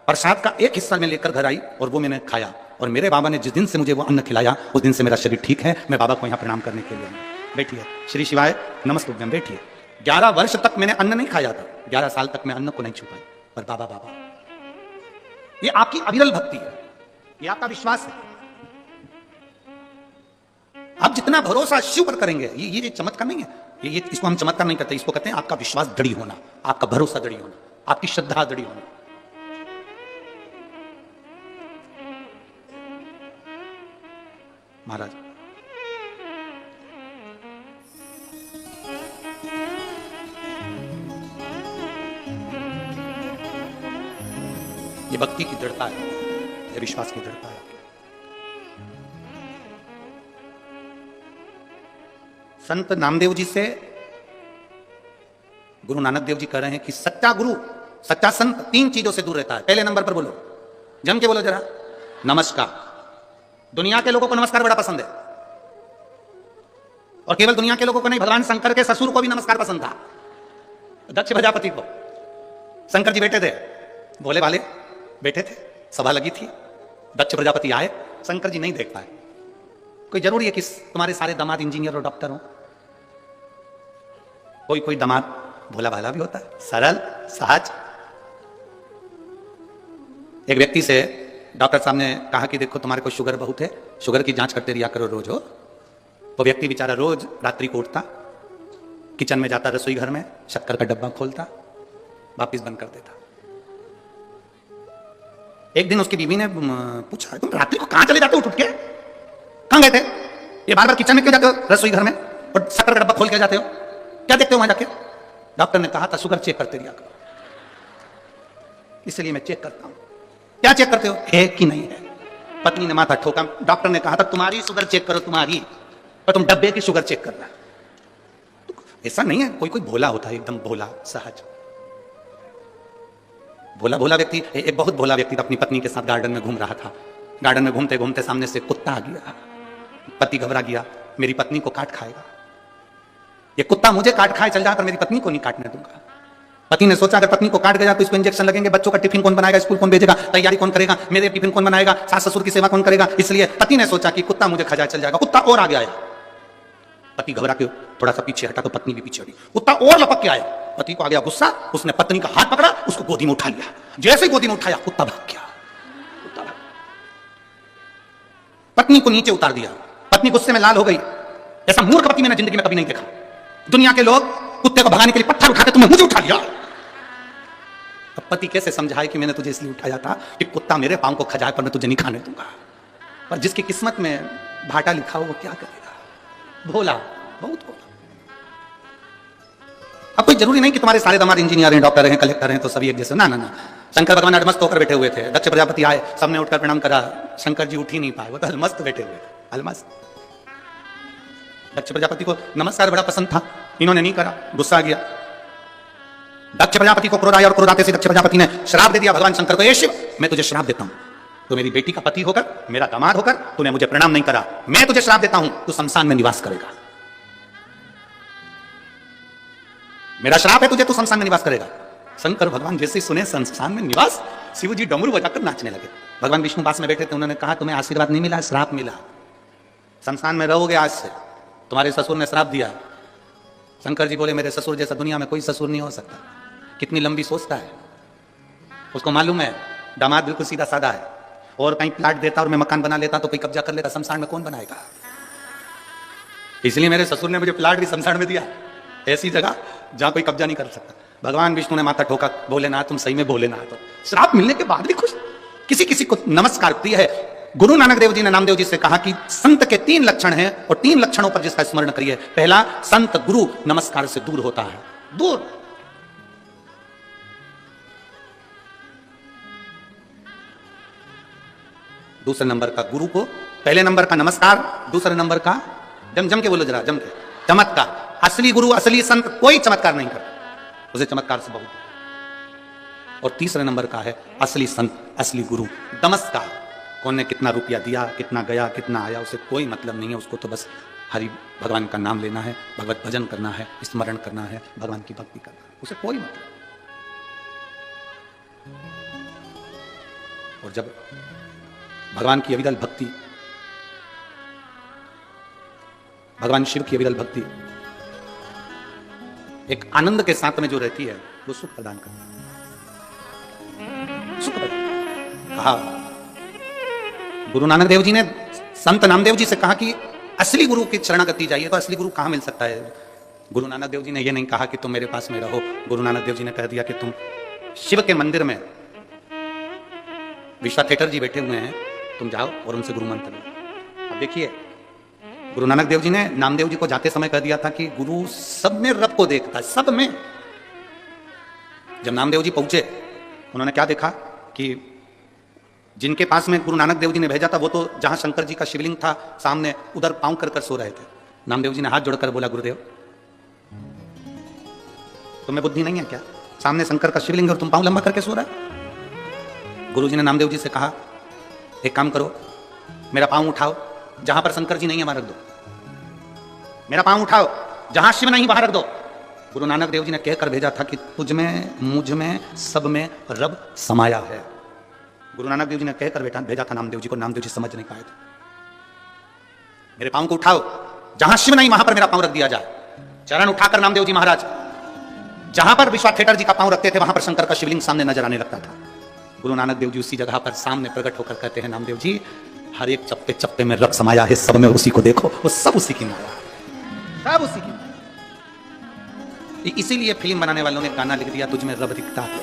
प्रसाद का एक हिस्सा मैं लेकर घर आई और वो मैंने खाया, और मेरे बाबा ने जिस दिन से मुझे वो अन्न खिलाया उस दिन से मेरा शरीर ठीक है। मैं बाबा को यहाँ प्रणाम करने के लिए आया। बैठिए, श्री शिवाय नमस्तुभ्यं, बैठिए। 11 वर्ष तक मैंने अन्न नहीं खाया था, 11 साल तक मैं अन्न को नहीं छू पाई, पर बाबा बाबा, ये आपकी अविरल भक्ति है, ये आपका विश्वास है। आप जितना भरोसा शिव पर करेंगे, ये चमत्कार नहीं है, ये इसको हम चमत्कार नहीं करते, इसको कहते हैं आपका विश्वास दृढ़ होना, आपका भरोसा दृढ़ होना, आपकी श्रद्धा दृढ़ होना। महाराज ये भक्ति की दृढ़ता है, ये विश्वास की दृढ़ता है। संत नामदेव जी से गुरु नानक देव जी कह रहे हैं कि सच्चा गुरु, सच्चा संत 3 चीजों से दूर रहता है। पहले नंबर पर बोलो, जम के बोलो जरा, नमस्कार। दुनिया के लोगों को नमस्कार बड़ा पसंद है, और केवल दुनिया के लोगों को नहीं, भगवान शंकर के ससुर को भी नमस्कार पसंद था, दक्ष प्रजापति को। शंकर जी बैठे थे, भोले वाले बैठे थे, सभा लगी थी, दक्ष प्रजापति आए, शंकर जी नहीं देख पाए। कोई जरूरी है कि तुम्हारे सारे दामाद इंजीनियर और डॉक्टर हो? कोई कोई दामाद भोला भाला भी होता है, सरल सहज। एक व्यक्ति से डॉक्टर साहब ने कहा कि देखो तुम्हारे को शुगर बहुत है, शुगर की जांच करते रिया करो रोज हो। वो व्यक्ति बेचारा रोज रात्रि को उठता, किचन में जाता, रसोई घर में शक्कर का डब्बा खोलता, वापिस बंद कर देता। एक दिन उसकी बीवी ने पूछा, तुम रात्रि को कहां चले जाते हो उठ के? कहां गए थे? ये बार बार किचन में क्यों जाते हो, रसोई घर में, और शक्कर का डब्बा खोल के जाते हो? क्या देखते हो वहां जाके? डॉक्टर ने कहा था शुगर चेक करते रिया करो। इसलिए मैं चेक करता हूं। क्या चेक करते हो? है कि नहीं है? पत्नी ने माथा ठोका। डॉक्टर ने कहा था तुम्हारी शुगर चेक करो, तुम्हारी, और तुम डब्बे की शुगर चेक कर रहा है। तो ऐसा नहीं है, कोई कोई भोला होता है, एकदम भोला सहज भोला भोला व्यक्ति। एक बहुत भोला व्यक्ति था, अपनी पत्नी के साथ गार्डन में घूम रहा था। गार्डन में घूमते घूमते सामने से कुत्ता आ गया। पति घबरा गया, मेरी पत्नी को काट खाएगा, ये कुत्ता मुझे काट खाए चल जाए पर मेरी पत्नी को नहीं काटने दूंगा। पति ने सोचा अगर पत्नी को काट गया तो इसको इंजेक्शन लगेंगे, बच्चों का टिफिन कौन बनाएगा, स्कूल कौन भेजेगा, तैयारी कौन करेगा, मेरे टिफिन कौन बनाएगा, सास ससुर की सेवा कौन करेगा। इसलिए पति ने सोचा कि कुत्ता मुझे खा जाए चल जाएगा। कुत्ता और आगे आया, पति घबरा के थोड़ा सा पीछे हटा तो पत्नी भी पीछे हटी। कुत्ता और लपक के आया, पति को आ गया गुस्सा, उसने पत्नी का हाथ पकड़ा, उसको गोदी में उठा लिया। जैसे ही गोदी में उठाया कुत्ता भाग गया। पत्नी को नीचे उतार दिया, पत्नी गुस्से में लाल हो गई। ऐसा मूर्ख पति मैंने जिंदगी में कभी नहीं देखा। दुनिया के लोग कुत्ते को भगाने के लिए पत्थर उठाते, तुमने मुझे उठा लिया। अब पति कैसे समझाए कि मैंने तुझे इसलिए उठाया था कि कुत्ता मेरे पांव को खजाए पर मैं तुझे नहीं खाने दूंगा। पर जिसकी किस्मत में भाटा लिखा हो वो क्या करेगा? भोला, बहुत भोला। अब कोई जरूरी नहीं कि तुम्हारे सारे दामाद इंजीनियर हैं, डॉक्टर हैं, कलेक्टर हैं तो सभी एक जैसे, ना ना ना। शंकर भगवान अलमस्त होकर बैठे हुए थे। दक्ष प्रजापति आए, सबने उठकर प्रणाम करा, शंकर जी उठ ही नहीं पाए, वो तो अलमस्त बैठे हुए, अलमस्त। दक्ष प्रजापति को नमस्कार बड़ा पसंद था, इन्होंने नहीं करा, गुस्सा आ गया। दक्ष प्रजापति को क्रोध आया और क्रोध आते से दक्ष प्रजापति ने श्राप दे दिया भगवान शंकर को, ए शिव, मैं तुझे श्राप देता हूं, तो मेरी बेटी का पति होकर, मेरा दामाद होकर तूने मुझे प्रणाम नहीं करा, मैं तुझे श्राप देता हूं, तू शमशान में निवास करेगा। मेरा श्राप है तुझे, तू शमशान में निवास करेगा। शंकर भगवान जैसे ही सुने शमशान में निवास, शिव जी डमरू बजाकर नाचने लगे। भगवान विष्णु पास में बैठे थे, उन्होंने कहा तुम्हें आशीर्वाद नहीं मिला, श्राप मिला, शमशान में रहोगे आज से, तुम्हारे ससुर ने श्राप दिया। शंकर जी बोले मेरे ससुर जैसा दुनिया में कोई ससुर नहीं हो सकता। कितनी लंबी सोचता है, उसको मालूम है दामाद बिल्कुल सीधा साधा है, और कहीं प्लाट देता और मैं मकान बना लेता तो कोई कब्जा कर लेता, शमशान में कौन बनाएगा। इसलिए मेरे ससुर ने मुझे प्लाट भी शमशान में दिया, ऐसी जगह जहां कोई कब्जा नहीं कर सकता। भगवान विष्णु ने माथा ठोका, बोले ना तुम सही में बोले ना, तो श्राप मिलने के बाद भी खुश। किसी किसी को नमस्कार प्रिय है। गुरु नानक देव जी ने नामदेव जी से कहा कि संत के 3 लक्षण हैं और 3 लक्षणों पर जिसका स्मरण करिए। पहला, संत गुरु नमस्कार से दूर होता है, दूर। दूसरे नंबर का गुरु को, पहले नंबर का नमस्कार, दूसरे नंबर का जम के बोलो जरा, जम के, चमत्कार। असली गुरु असली संत कोई चमत्कार नहीं करता, उसे चमत्कार से बहुत। और तीसरे नंबर का है असली संत असली गुरु नमस्कार। कौन ने कितना रुपया दिया, कितना गया, कितना आया, उसे कोई मतलब नहीं है। उसको तो बस हरि भगवान का नाम लेना है, भगवत भजन करना है, स्मरण करना है, भगवान की भक्ति करना है, उसे कोई मतलब। और जब भगवान की अविरल भक्ति, भगवान शिव की अविरल भक्ति एक आनंद के साथ में जो रहती है, वो सुख प्रदान करती है, सुख प्रदान। कहा गुरु नानक देव जी ने संत नामदेव जी से कहा कि असली गुरु की शरणागति चाहिए, तो असली गुरु कहां मिल सकता है। गुरु नानक देव जी ने यह नहीं कहा कि तुम मेरे पास में रहो, गुरु नानक देव जी ने कह दिया कि तुम शिव के मंदिर में, विश्वा थिएटर जी बैठे हुए हैं, तुम जाओ और उनसे गुरु मंत्र लो। अब देखिए, गुरु नानक देव जी ने नामदेव जी को जाते समय कह दिया था कि गुरु सब में रब को देखता है, सब में। जब नामदेव जी पहुंचे, उन्होंने क्या देखा कि जिनके पास में गुरु नानक देव जी ने भेजा था, वो तो जहां शंकर जी का शिवलिंग था सामने, उधर पांव कर सो रहे थे। नामदेव जी ने हाथ जोड़कर बोला, गुरुदेव तुम्हें बुद्धि नहीं है क्या? सामने शंकर का शिवलिंग और तुम पांव लंबा करके सो रहा है। गुरु जी ने नामदेव जी से कहा, एक काम करो, मेरा पांव उठाओ, जहां पर शंकर जी नहीं है वहां रख दो। मेरा पांव उठाओ, जहां शिव नहीं वहां रख दो। गुरु नानक देव जी ने कहकर भेजा था कि तुझ में, मुझ में, सब में रब समाया है। गुरु नानक देव जी ने कहकर भेजा था नामदेव जी को, नामदेव जी समझ नहीं पाए थे। मेरे पांव को उठाओ, जहां शिव नहीं वहां पर मेरा पांव रख दिया जाए। चरण उठाकर नामदेव जी महाराज जहां पर विश्वा थिएटर जी का पांव रखते थे, वहां पर शंकर का शिवलिंग सामने नजर आने लगता था। गुरु नानक देव जी उसी जगह पर सामने प्रकट होकर कहते हैं, नामदेव जी हर एक चप्पे चप्पे में रब समाया है, सब में उसी को देखो, वो सब उसी की माया है, सब उसी की। इसीलिए फिल्म बनाने वालों ने गाना लिख दिया, तुझ में रब दिखता है।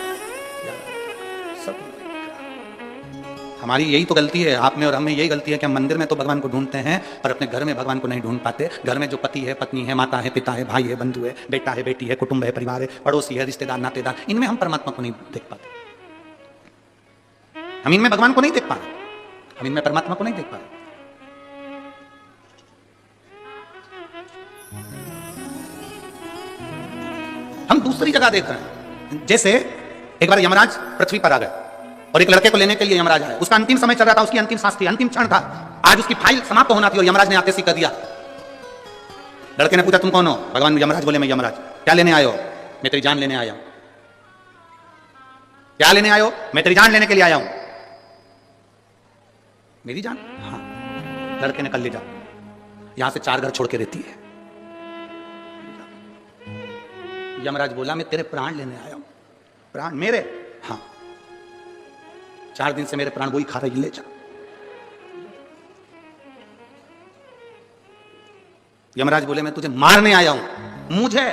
सब हमारी यही तो गलती है, आप में और हमें यही गलती है कि हम मंदिर में तो भगवान को ढूंढते हैं पर अपने घर में भगवान को नहीं ढूंढ पाते। घर में जो पति है, पत्नी है, माता है, पिता है, भाई है, बंधु है, बेटा है, बेटी है, कुटुंब है, परिवार है, पड़ोसी है, रिश्तेदार, नातेदार, इनमें हम परमात्मा को नहीं देख पाते। हम इनमें भगवान को नहीं देख पा रहे, हम इनमें परमात्मा को नहीं देख पा रहे। हम दूसरी जगह देख रहे हैं। जैसे एक बार यमराज पृथ्वी पर आ गए और एक लड़के को लेने के लिए यमराज आए। उसका अंतिम समय चल रहा था, उसकी अंतिम सांस थी, अंतिम क्षण था। आज उसकी फाइल समाप्त होना थी और यमराज ने आते से कह दिया। लड़के ने पूछा, तुम कौन हो? भगवान यमराज बोले, मैं यमराज। क्या लेने आए हो? मैं तेरी जान लेने आया हूं। क्या लेने आए हो? मैं तेरी जान लेने के लिए आया हूं। मेरी जान? हाँ। लड़के ने कल ले जाओ, यहां से 4 घर छोड़ के रहती है। यमराज बोला, मैं तेरे प्राण लेने आया हूं। प्राण मेरे? हाँ। 4 दिन से मेरे प्राण वही खा रही, ले जा। यमराज बोले, मैं तुझे मारने आया हूं। मुझे?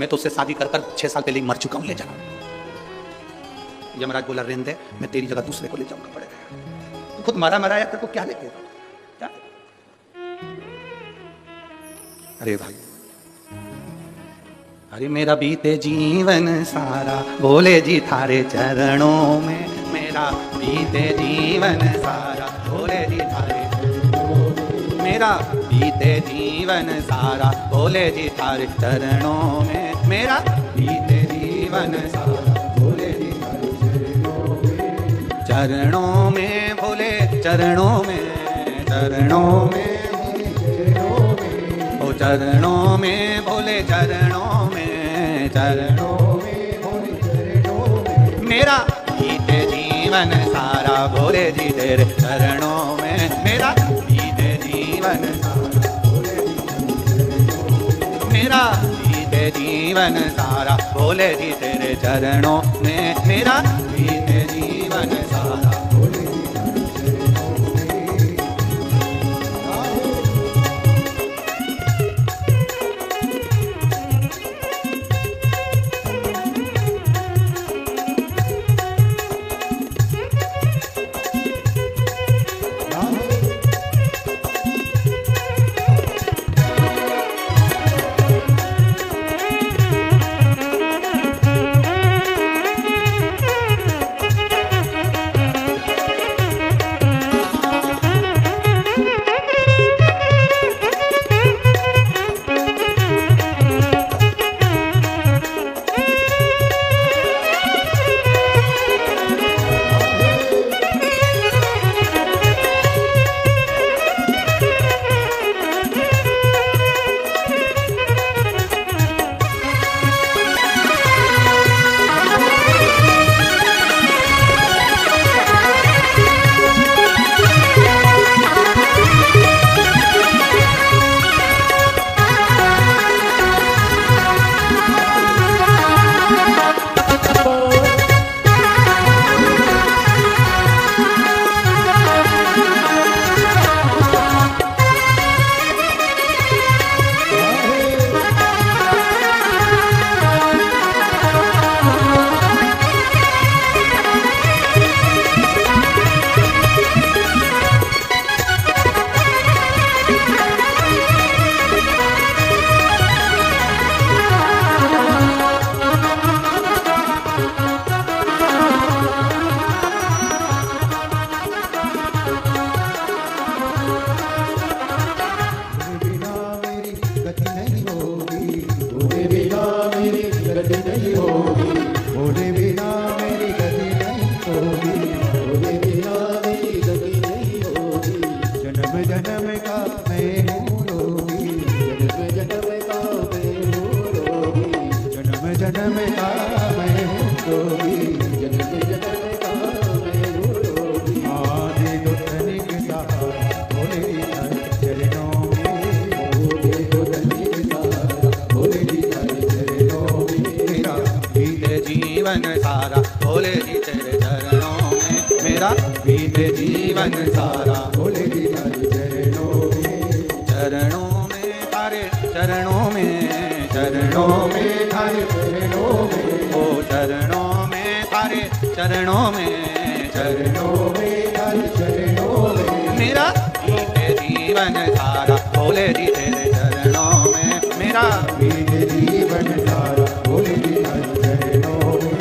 मैं तो उससे शादी कर 6 साल पहले ही मर चुका हूं, ले जा। यमराज बोला, रहने दे, मैं तेरी जगह दूसरे को ले जाऊंगा पड़ेगा। तू खुद मारा मराया, तेरे को क्या लेके? क्या? अरे भाई, अरे मेरा बीते जीवन सारा बोले जी थारे चरणों में, मेरा बीते जीवन सारा बोले जी थारे, मेरा बीते जीवन सारा भोले जी थारे चरणों में, मेरा बीते जीवन सारा भोले जी थारे चरणों में, भोले चरणों में, चरणों में, ओ चरणों में भोले चरणों में, चरणों में भोले चरणों में, मेरा बीते जीवन सारा भोले जी तेरे चरणों में, मेरा बीते जीवन सारा भोले जी मेरा बीते जीवन सारा भोले जी तेरे चरणों में, मेरा बीते जीवन सारा भोले जी जीवन सारा भोले जी तेरे चरणों में, मेरा बीते जीवन सारा भोले जी तेरे चरणों में, चरणों में थारे चरणों में, चरणों में थारे चरणों में, ओ चरणों में थारे चरणों में, चरणों में थारे चरणों में, मेरा बीते जीवन सारा भोले जी तेरे चरणों में, मेरा बीते जीवन सारा भोले जी तेरे चरणों में।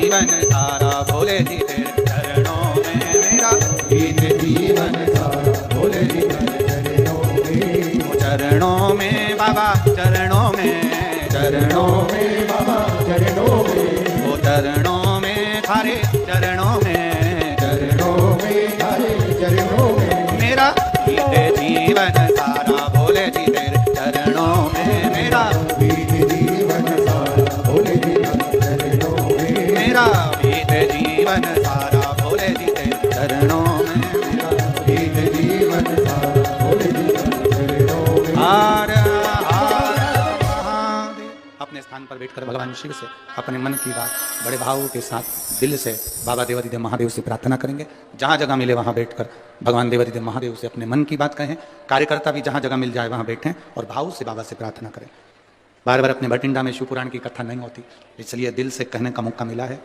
जीवन सारा भोले जी तेरे चरणों में मेरा, बीते जीवन सारा भोले जी तेरे चरणों में, चरणों में बाबा चरणों में, चरणों में बाबा चरणों में, ओ चरणों में थारे चरणों में, चरणों में थारे चरणों में मेरा, बीते जीवन सारा भोले जी तेरे चरणों में मेरा, बीते जीवन सारा भोले जी तेरे चरणों में मेरा, बीते जीवन सारा भोले जी तेरे चरणों में मेरा, बीते जीवन सारा भोले जी तेरे चरणों में। हर हर महादेव। अपने स्थान पर बैठकर भगवान शिव से अपने मन की बात बड़े भावों के साथ दिल से बाबा देवाधिदेव महादेव से प्रार्थना करेंगे। जहाँ जगह मिले वहाँ बैठकर भगवान देवाधिदेव महादेव से अपने मन की बात कहें। कार्यकर्ता भी जहाँ जगह मिल जाए वहाँ बैठें और भाव से बाबा से प्रार्थना करें। बार बार अपने भटिंडा में शिव पुराण की कथा नहीं होती, इसलिए दिल से कहने का मौका मिला है।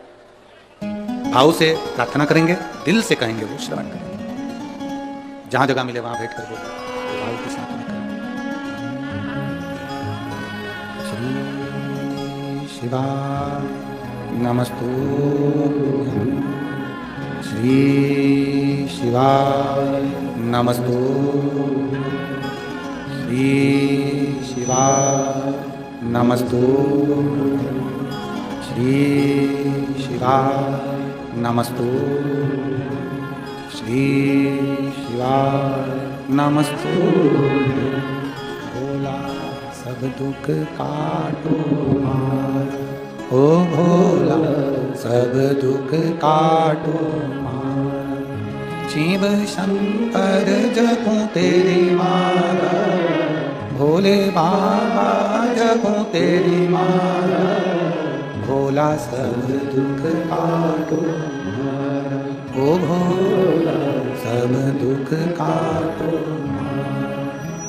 भाव से प्रार्थना करेंगे, दिल से कहेंगे, वो श्रवण करेंगे। जहाँ जगह मिले वहाँ बैठकर बोलो भाव के साथ में करें। शिवाय नमस्तुभ्यं, श्री शिवाय नमस्तुभ्यं, श्री शिवाय नमस्तुभ्यं, श्री शिवाय नमस्तुभ्यं, श्री शिवाय नमस्तुभ्यं। भोला सब दुख काटो मार, ओ भोला सब दुख काटो मार, शिव शंकर जपूं तेरी माला, भोले बाबा जपूं तेरी माला, भोला सब दुख काटो मार, ओ भोला सब दुख काटो मार।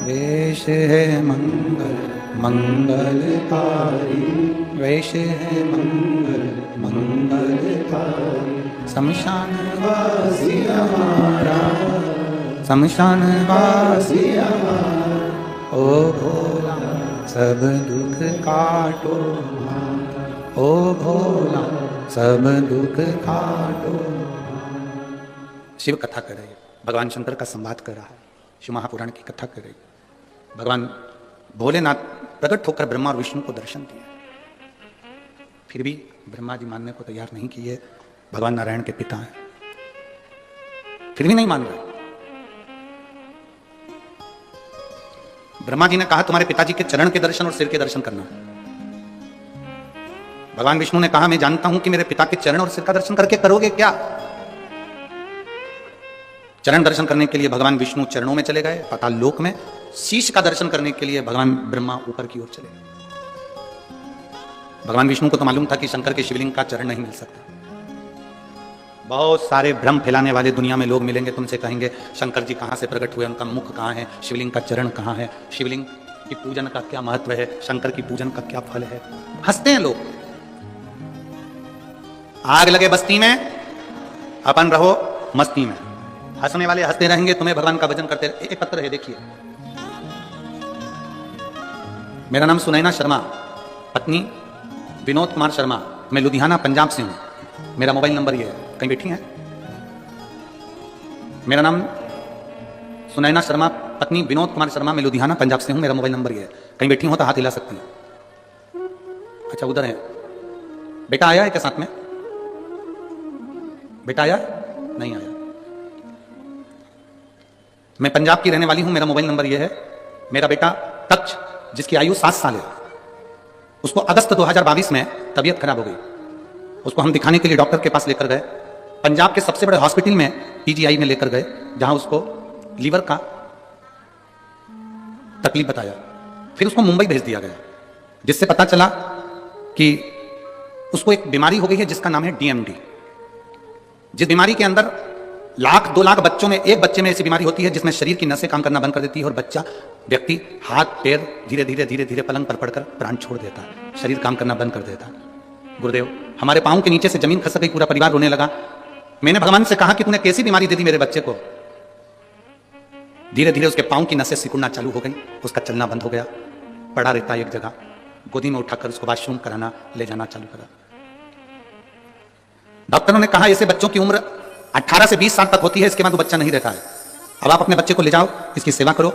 वेश है मंगल मंगलकारी, वेश है मंगल मंगलकारी, शमशान वासी हमारा, शमशान वासी हमारा, ओ भोला सब दुख काटो मार, ओ भोला सब दुख काटो। शिव कथा कर रही है, भगवान शंकर का संवाद कर रहा है, शिव महापुराण की कथा कर रही है। भगवान भोलेनाथ प्रकट होकर ब्रह्मा और विष्णु को दर्शन दिए, फिर भी ब्रह्मा जी मानने को तैयार नहीं किए भगवान नारायण के पिता हैं, फिर भी नहीं मान रहे। ब्रह्मा जी ने कहा तुम्हारे पिताजी के चरण के दर्शन और सिर के दर्शन करना है। भगवान विष्णु ने कहा मैं जानता हूं कि मेरे पिता के चरण और सिर का दर्शन करके करोगे क्या। चरण दर्शन करने के लिए भगवान विष्णु चरणों में चले गए पाताल लोक में, शीश का दर्शन करने के लिए भगवान ब्रह्मा ऊपर की ओर चले गए। भगवान विष्णु को तो मालूम था कि शंकर के शिवलिंग का चरण नहीं मिल सकता। बहुत सारे भ्रम फैलाने वाले दुनिया में लोग मिलेंगे, तुमसे कहेंगे शंकर जी कहां से प्रकट हुए, उनका मुख कहां है, शिवलिंग का चरण कहां है, शिवलिंग की पूजन का क्या महत्व है, शंकर की पूजन का क्या फल है। हंसते हैं लोग। आग लगे बस्ती में, अपन रहो मस्ती में। हंसने वाले हंसते रहेंगे, तुम्हें भगवान का भजन करते रहे। एक पत्र है देखिए, मेरा नाम सुनैना शर्मा, पत्नी विनोद कुमार शर्मा, मैं लुधियाना पंजाब से हूं। मेरा मोबाइल नंबर ये है, कहीं बैठी हैं। मेरा नाम सुनैना शर्मा, पत्नी विनोद कुमार शर्मा, मैं लुधियाना पंजाब से हूं। मेरा मोबाइल नंबर ये है, कहीं बैठी हो तो हाथ हिला सकती हैं। अच्छा उधर है, बेटा आया है क्या साथ में? बेटा आया नहीं आया? मैं पंजाब की रहने वाली हूं, मेरा मोबाइल नंबर यह है। मेरा बेटा तक्ष, जिसकी आयु 7 साल है, उसको अगस्त 2022 में तबीयत खराब हो गई। उसको हम दिखाने के लिए डॉक्टर के पास लेकर गए, पंजाब के सबसे बड़े हॉस्पिटल में पीजीआई में लेकर गए, जहां उसको लीवर का तकलीफ बताया। फिर उसको मुंबई भेज दिया गया, जिससे पता चला कि उसको एक बीमारी हो गई है जिसका नाम है डीएमडी। जिस बीमारी के अंदर 1-2 लाख बच्चों में एक बच्चे में ऐसी बीमारी होती है जिसमें शरीर की नसें काम करना बंद कर देती है और बच्चा व्यक्ति हाथ पैर धीरे धीरे धीरे धीरे पलंग पर पड़कर प्राण छोड़ देता है, शरीर काम करना बंद कर देता है। गुरुदेव, हमारे पांव के नीचे से जमीन खसक गई, पूरा परिवार रोने लगा। मैंने भगवान से कहा कि तूने कैसी बीमारी दे दी मेरे बच्चे को। धीरे धीरे उसके पांव की नसें सिकुड़ना चालू हो गई, उसका चलना बंद हो गया, पड़ा रहता एक जगह। गोदी में उठाकर उसको वॉशरूम कराना ले जाना चालू करा। डॉक्टरों ने कहा ऐसे बच्चों की उम्र 18 से 20 साल तक होती है, इसके बाद वो बच्चा नहीं रहता है। अब आप अपने बच्चे को ले जाओ, इसकी सेवा करो।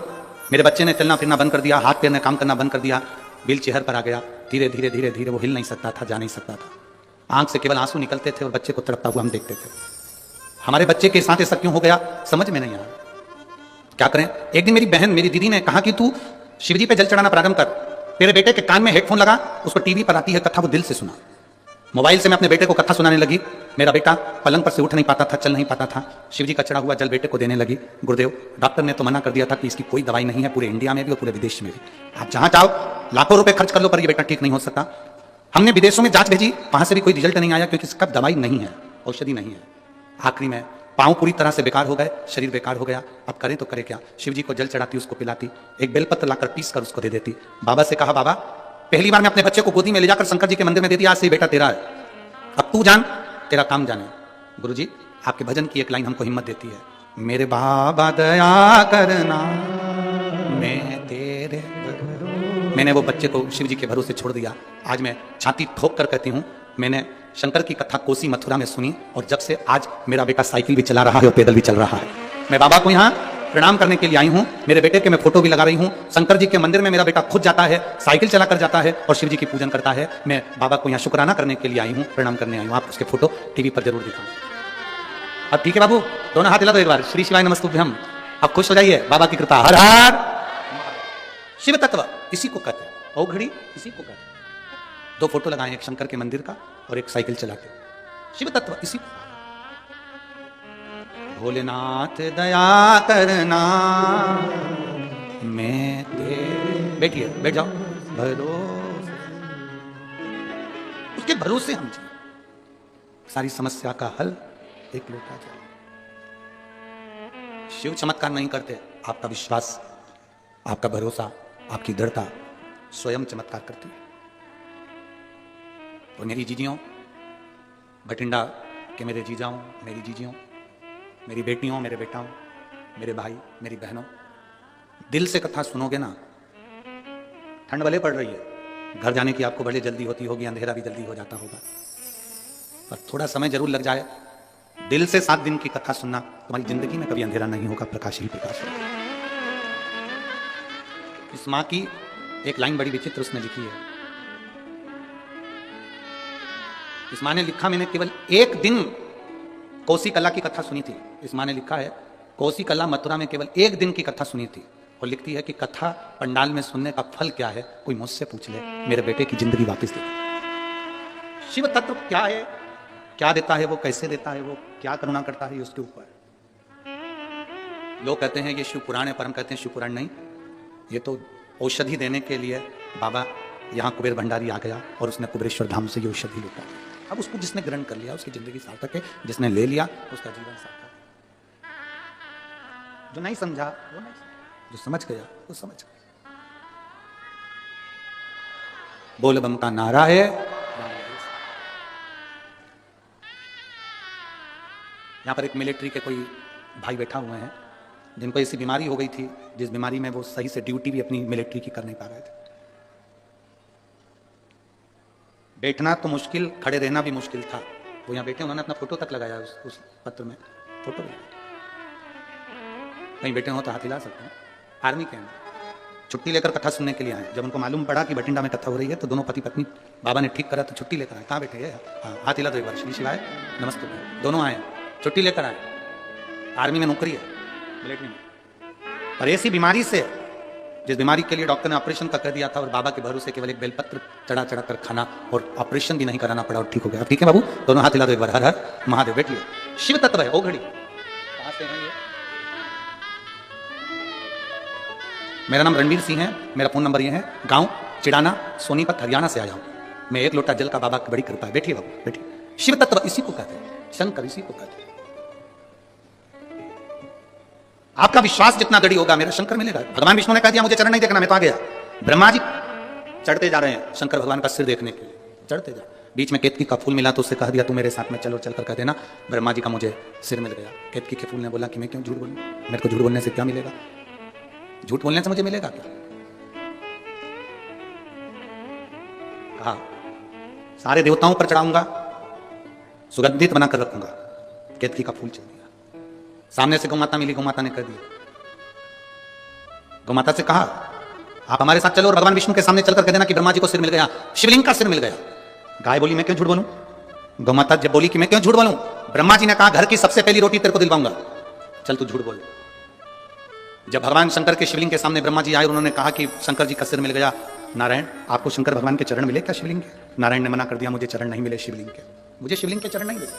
मेरे बच्चे ने चलना फिरना बंद कर दिया, हाथ पैर ने काम करना बंद कर दिया, व्हील चेयर पर आ गया। धीरे धीरे धीरे धीरे वो हिल नहीं सकता था, जा नहीं सकता था। आंख से केवल आंसू निकलते थे और बच्चे को तड़पता हुआ हम देखते थे। हमारे बच्चे के साथ ऐसा क्यों हो गया, समझ में नहीं आया। क्या करें? एक दिन मेरी बहन, मेरी दीदी ने कहा कि तू शिवजी पे जल चढ़ाना प्रारंभ कर, तेरे बेटे के कान में हेडफोन लगा, उसको टीवी पर आती है कथा, वो दिल से सुना। मोबाइल से मैं अपने बेटे को कथा सुनाने लगी। मेरा बेटा पलंग पर से उठ नहीं पाता था, चल नहीं पाता था। शिवजी का चढ़ा हुआ जल बेटे को देने लगी। गुरुदेव, डॉक्टर ने तो मना कर दिया था कि इसकी कोई दवाई नहीं है, पूरे इंडिया में भी और पूरे विदेश में भी। आप जहां चाहो लाखों रुपए खर्च कर लो, पर ये बेटा ठीक नहीं हो सकता। हमने विदेशों में जांच भेजी, वहां से भी कोई रिजल्ट नहीं आया, क्योंकि इसका दवाई नहीं है, औषधि नहीं है। आखिरी में पांव पूरी तरह से बेकार हो गए, शरीर बेकार हो गया। अब करें तो करें क्या? शिवजी को जल चढ़ाती, उसको पिलाती, एक बेलपत्र लाकर पीस कर उसको दे देती। बाबा से कहा, बाबा पहली बार मैं अपने बच्चे को गोदी में ले जाकर शंकर जी के मंदिर में दे दिया, आज से बेटा तेरा है, अब तू जान, तेरा काम जाने। गुरुजी, आपके भजन की एक लाइन हमको हिम्मत देती है, मेरे बाबा दया करना मैं तेरे। मैंने वो बच्चे को शिव जी के भरोसे छोड़ दिया। आज मैं छाती ठोक कर कहती हूँ, मैंने शंकर की कथा कोसी मथुरा में सुनी, और जब से आज मेरा बेटा साइकिल भी चला रहा है और पैदल भी चल रहा है। मैं बाबा को यहाँ प्रणाम करने के लिए आई हूँ। मेरे बेटे के मैं फोटो भी लगा रही हूँ। शंकर जी के मंदिर में मेरा बेटा खुद जाता है, साइकिल चला कर जाता है और शिव जी की पूजन करता है। मैं बाबा को यहाँ शुक्राना करने के लिए आई हूँ, प्रणाम करने आई हूँ। आप उसके फोटो टीवी पर जरूर दिखाओ। अब ठीक है बाबू, दोनों हाथ हिला दो एक बार, श्री शिवाय नमस्तुभ्यम। अब खुश हो जाइए, बाबा की कृपा। हर हर शिव तत्व इसी को कहते हैं, औघड़ी इसी को कहते हैं। दो फोटो लगाए, एक शंकर के मंदिर का और एक साइकिल चला के। शिव तत्व इसी को। भोलेनाथ दया करना मैं तेरे। बैठिए, बैठ जाओ। भरोसे, उसके भरोसे हम जिए, सारी समस्या का हल एक लोटा जल। शिव चमत्कार नहीं करते, आपका विश्वास, आपका भरोसा, आपकी दृढ़ता स्वयं चमत्कार करती है। तो मेरी जीजियों, बठिंडा के मेरे जीजाओं, मेरी जीजियों, मेरी बेटियों, मेरे बेटाओं, मेरे भाई, मेरी बहनों, दिल से कथा सुनोगे ना। ठंड भले पड़ रही है, घर जाने की आपको बड़े जल्दी होती होगी, अंधेरा भी जल्दी हो जाता होगा, पर थोड़ा समय जरूर लग जाए। दिल से 7 दिन की कथा सुनना, तुम्हारी जिंदगी में कभी अंधेरा नहीं होगा, प्रकाश ही प्रकाश होगा। इस माँ की एक लाइन बड़ी विचित्र उसने लिखी है। इस माँ ने लिखा, मैंने केवल एक दिन कोसी कला की कथा सुनी थी। इस माँ ने लिखा है, कोसी कला मथुरा में केवल एक दिन की कथा सुनी थी, और लिखती है कि कथा पंडाल में सुनने का फल क्या है, कोई मुझसे पूछ ले, मेरे बेटे की जिंदगी वापस दे। शिव तत्व क्या है, क्या देता है वो, कैसे देता है वो, क्या करुणा करता है, उसके ऊपर। लोग कहते हैं ये शिव पुराण है, पर हम कहते हैं शिव पुराण नहीं, ये तो औषधि देने के लिए बाबा यहाँ कुबेर भंडारी आ गया और उसने कुबेरेश्वर धाम से ये औषधि लेता। अब उसको जिसने ग्रहण कर लिया उसकी जिंदगी सार्थक है, जिसने ले लिया उसका जीवन सार्थक है। जो नहीं समझा वो नहीं समझा, जो समझ गया वो समझ गया। बोल बम का नारा है। यहां पर एक मिलिट्री के कोई भाई बैठा हुए हैं, जिनको ऐसी बीमारी हो गई थी, जिस बीमारी में वो सही से ड्यूटी भी अपनी मिलिट्री की कर नहीं पा रहे थे। बैठना तो मुश्किल, खड़े रहना भी मुश्किल था। वो यहाँ बैठे, उन्होंने अपना फोटो तक लगाया उस पत्र में, फोटो भी। कहीं बैठे हो तो हाथ हिला सकते हैं। आर्मी के छुट्टी लेकर कथा सुनने के लिए आए। जब उनको मालूम पड़ा कि बठिंडा में कथा हो रही है, तो दोनों पति पत्नी, बाबा ने ठीक करा तो छुट्टी लेकर आए। कहाँ बैठे हैं? हाथ हिला दो एक बार, श्री शिवाय नमस्ते। दोनों आए, छुट्टी लेकर आए। आर्मी में नौकरी है, मिलिट्री में, पर ऐसी बीमारी से, जिस बीमारी के लिए डॉक्टर ने ऑपरेशन का कर दिया था, और बाबा के भरोसे केवल एक बेलपत्र चढ़ा चढ़ा कर खाना और ऑपरेशन भी नहीं कराना पड़ा और ठीक हो गया। ठीक है बाबू, दोनों हाथ हिला दो एक बार। हर हर महादेव। बैठिए। शिव तत्व है औघड़ी। कहां से है ये? मेरा नाम रणवीर सिंह है, मेरा फोन नंबर ये है, गांव चिड़ाना, सोनीपत, हरियाणा से आया हूं मैं। एक लोटा जल का बाबा की बड़ी कृपा है। बैठिए बाबू, बैठिए। शिव तत्व इसी को कहते हैं, शंकर इसी को कहते हैं। आपका विश्वास जितना दृढ़ होगा, मेरा शंकर मिलेगा। भगवान विष्णु ने कह दिया मुझे चरण नहीं देखना, मैं तो आ गया। ब्रह्मा जी चढ़ते जा रहे हैं शंकर भगवान का सिर देखने के लिए, चढ़ते जा। बीच में केतकी का फूल मिला तो उससे कह दिया तू मेरे साथ में चलो, चलकर कह देना ब्रह्मा जी का मुझे सिर मिल गया। केतकी के फूल ने बोला कि मैं क्यों झूठ बोलूं, मेरे को झूठ बोलने से क्या मिलेगा, झूठ बोलने से मुझे मिलेगा क्या? कहा सारे देवताओं पर चढ़ाऊंगा, सुगंधित बनाकर रखूंगा। केतकी का फूल चल दिया। सामने से गौमाता मिली, गौमाता ने कर दिया। गौमाता से कहा आप हमारे साथ चलो और भगवान विष्णु के सामने चलकर कह देना कि ब्रह्मा जी को सिर मिल गया, शिवलिंग का सिर मिल गया। गाय बोली मैं क्यों झूठ बोलूं? गौमाता जब बोली कि मैं क्यों झूठ बोलूं, ब्रह्मा जी ने कहा घर की सबसे पहली रोटी तेरे को दिलवाऊंगा, चल तू झूठ बोल। जब भगवान शंकर के शिवलिंग के सामने ब्रह्मा जी आए और उन्होंने कहा कि शंकर जी का सिर मिल गया, नारायण आपको शंकर भगवान के चरण मिले क्या शिवलिंग के? नारायण ने मना कर दिया, मुझे चरण नहीं मिले शिवलिंग के, मुझे शिवलिंग के चरण नहीं मिले।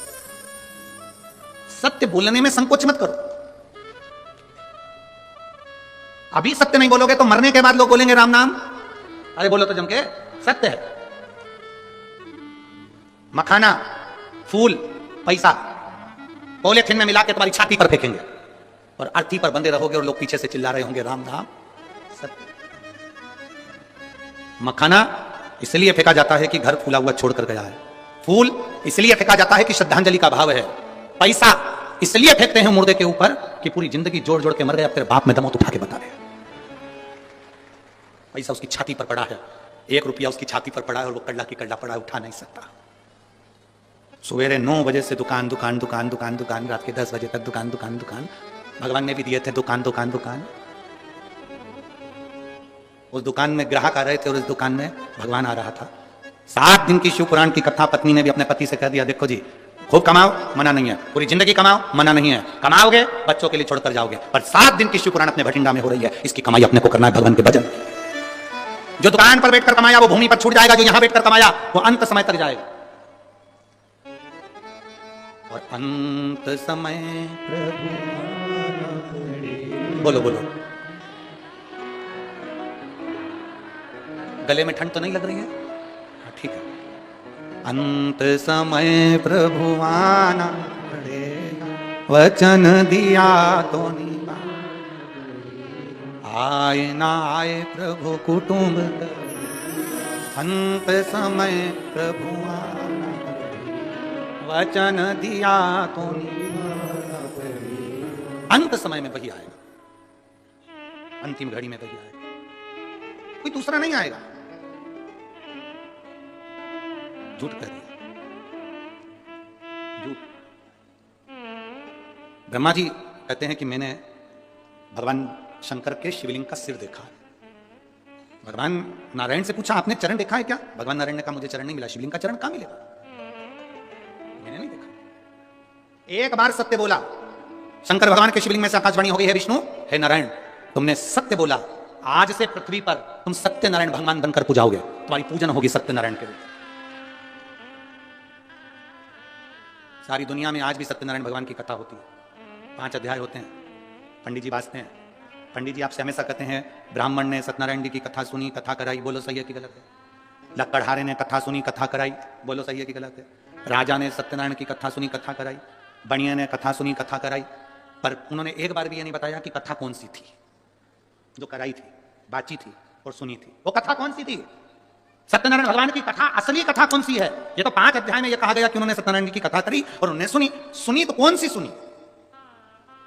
सत्य बोलने में संकोच मत करो। अभी सत्य नहीं बोलोगे तो मरने के बाद लोग बोलेंगे राम नाम। अरे बोलो तो जम के, सत्य है। मखाना, फूल, पैसा पॉलीथिन में मिला के तुम्हारी छाती पर फेंकेंगे और अर्थी पर बंधे रहोगे और लोग पीछे से चिल्ला रहे होंगे राम नाम। सत्य। मखाना इसलिए फेंका जाता है कि घर फूला हुआ छोड़कर गया है। फूल इसलिए फेंका जाता है कि श्रद्धांजलि का भाव है। पैसा इसलिए फेंकते हैं मुर्दे के ऊपर कि पूरी जिंदगी जोड़ जोड़ के मर गए, अब तेरे बाप में दम तो उठा के बता दे। पैसा उसकी छाती पर पड़ा है, 1 रुपया उसकी छाती पर पड़ा है और वो कल्ला की कल्ला पड़ा है, उठा नहीं सकता। सवेरे 9 बजे से दुकान दुकान दुकान दुकान दुकान, रात के 10 बजे तक दुकान दुकान दुकान। भगवान ने भी दिए थे दुकान दुकान दुकान। उस दुकान में ग्राहक आ रहे थे और इस दुकान में भगवान आ रहा था। 7 दिन की शिव पुराण की कथा पत्नी ने भी अपने पति से कह दिया, देखो जी खूब कमाओ, मना नहीं है, पूरी जिंदगी कमाओ, मना नहीं है, कमाओगे बच्चों के लिए छोड़कर जाओगे, पर 7 दिन की शिव पुराण अपने भटिंडा में हो रही है, इसकी कमाई अपने को करना है भगवान के भजन। जो दुकान पर बैठकर कमाया वो भूमि पर छूट जाएगा, जो यहां बैठकर कमाया वो अंत समय तक जाएगा। और अंत समय प्रभु बोलो बोलो, गले में ठंड तो नहीं लग रही है? ठीक है। अंत समय प्रभु आना पड़ेगा, वचन दिया तो निभा, आए ना आए प्रभु कुटुंब, अंत समय प्रभु आना पड़ेगा, वचन दिया तो निभा। अंत समय में वही आएगा, अंतिम घड़ी में वही आएगा, कोई दूसरा नहीं आएगा। झूठ कह दिया, झूठ। ब्रह्मा जी कहते हैं कि मैंने भगवान शंकर के शिवलिंग का सिर देखा। भगवान नारायण से पूछा आपने चरण देखा है क्या? भगवान नारायण ने कहा मुझे चरण नहीं मिला, शिवलिंग का चरण कहां मिलेगा, मैंने नहीं देखा। एक बार सत्य बोला, शंकर भगवान के शिवलिंग में से आकाशवाणी हो गई है, विष्णु हे नारायण तुमने सत्य बोला, आज से पृथ्वी पर तुम सत्यनारायण भगवान बनकर पूजाओगे, तुम्हारी पूजन होगी सत्यनारायण के रूप। सारी दुनिया में आज भी सत्यनारायण भगवान की कथा होती है, 5 अध्याय होते हैं, पंडित जी बांटते हैं। पंडित जी आपसे हमेशा कहते हैं ब्राह्मण ने सत्यनारायण जी की कथा सुनी, कथा कराई, बोलो सही है कि गलत है? लकड़हारे ने कथा सुनी, कथा कराई, बोलो सही है कि गलत है? राजा ने सत्यनारायण की कथा सुनी, कथा कराई, बनिया ने कथा सुनी, कथा कराई, पर उन्होंने एक बार भी ये नहीं बताया कि कथा कौन सी थी जो कराई थी, बाची थी और सुनी थी। वो कथा कौन सी थी? सत्यनारायण भगवान की कथा, असली कथा कौन सी है? ये तो 5 अध्याय में ये कहा गया कि उन्होंने सत्यनारायण की कथा करी और उन्होंने सुनी। सुनी तो कौन सी सुनी?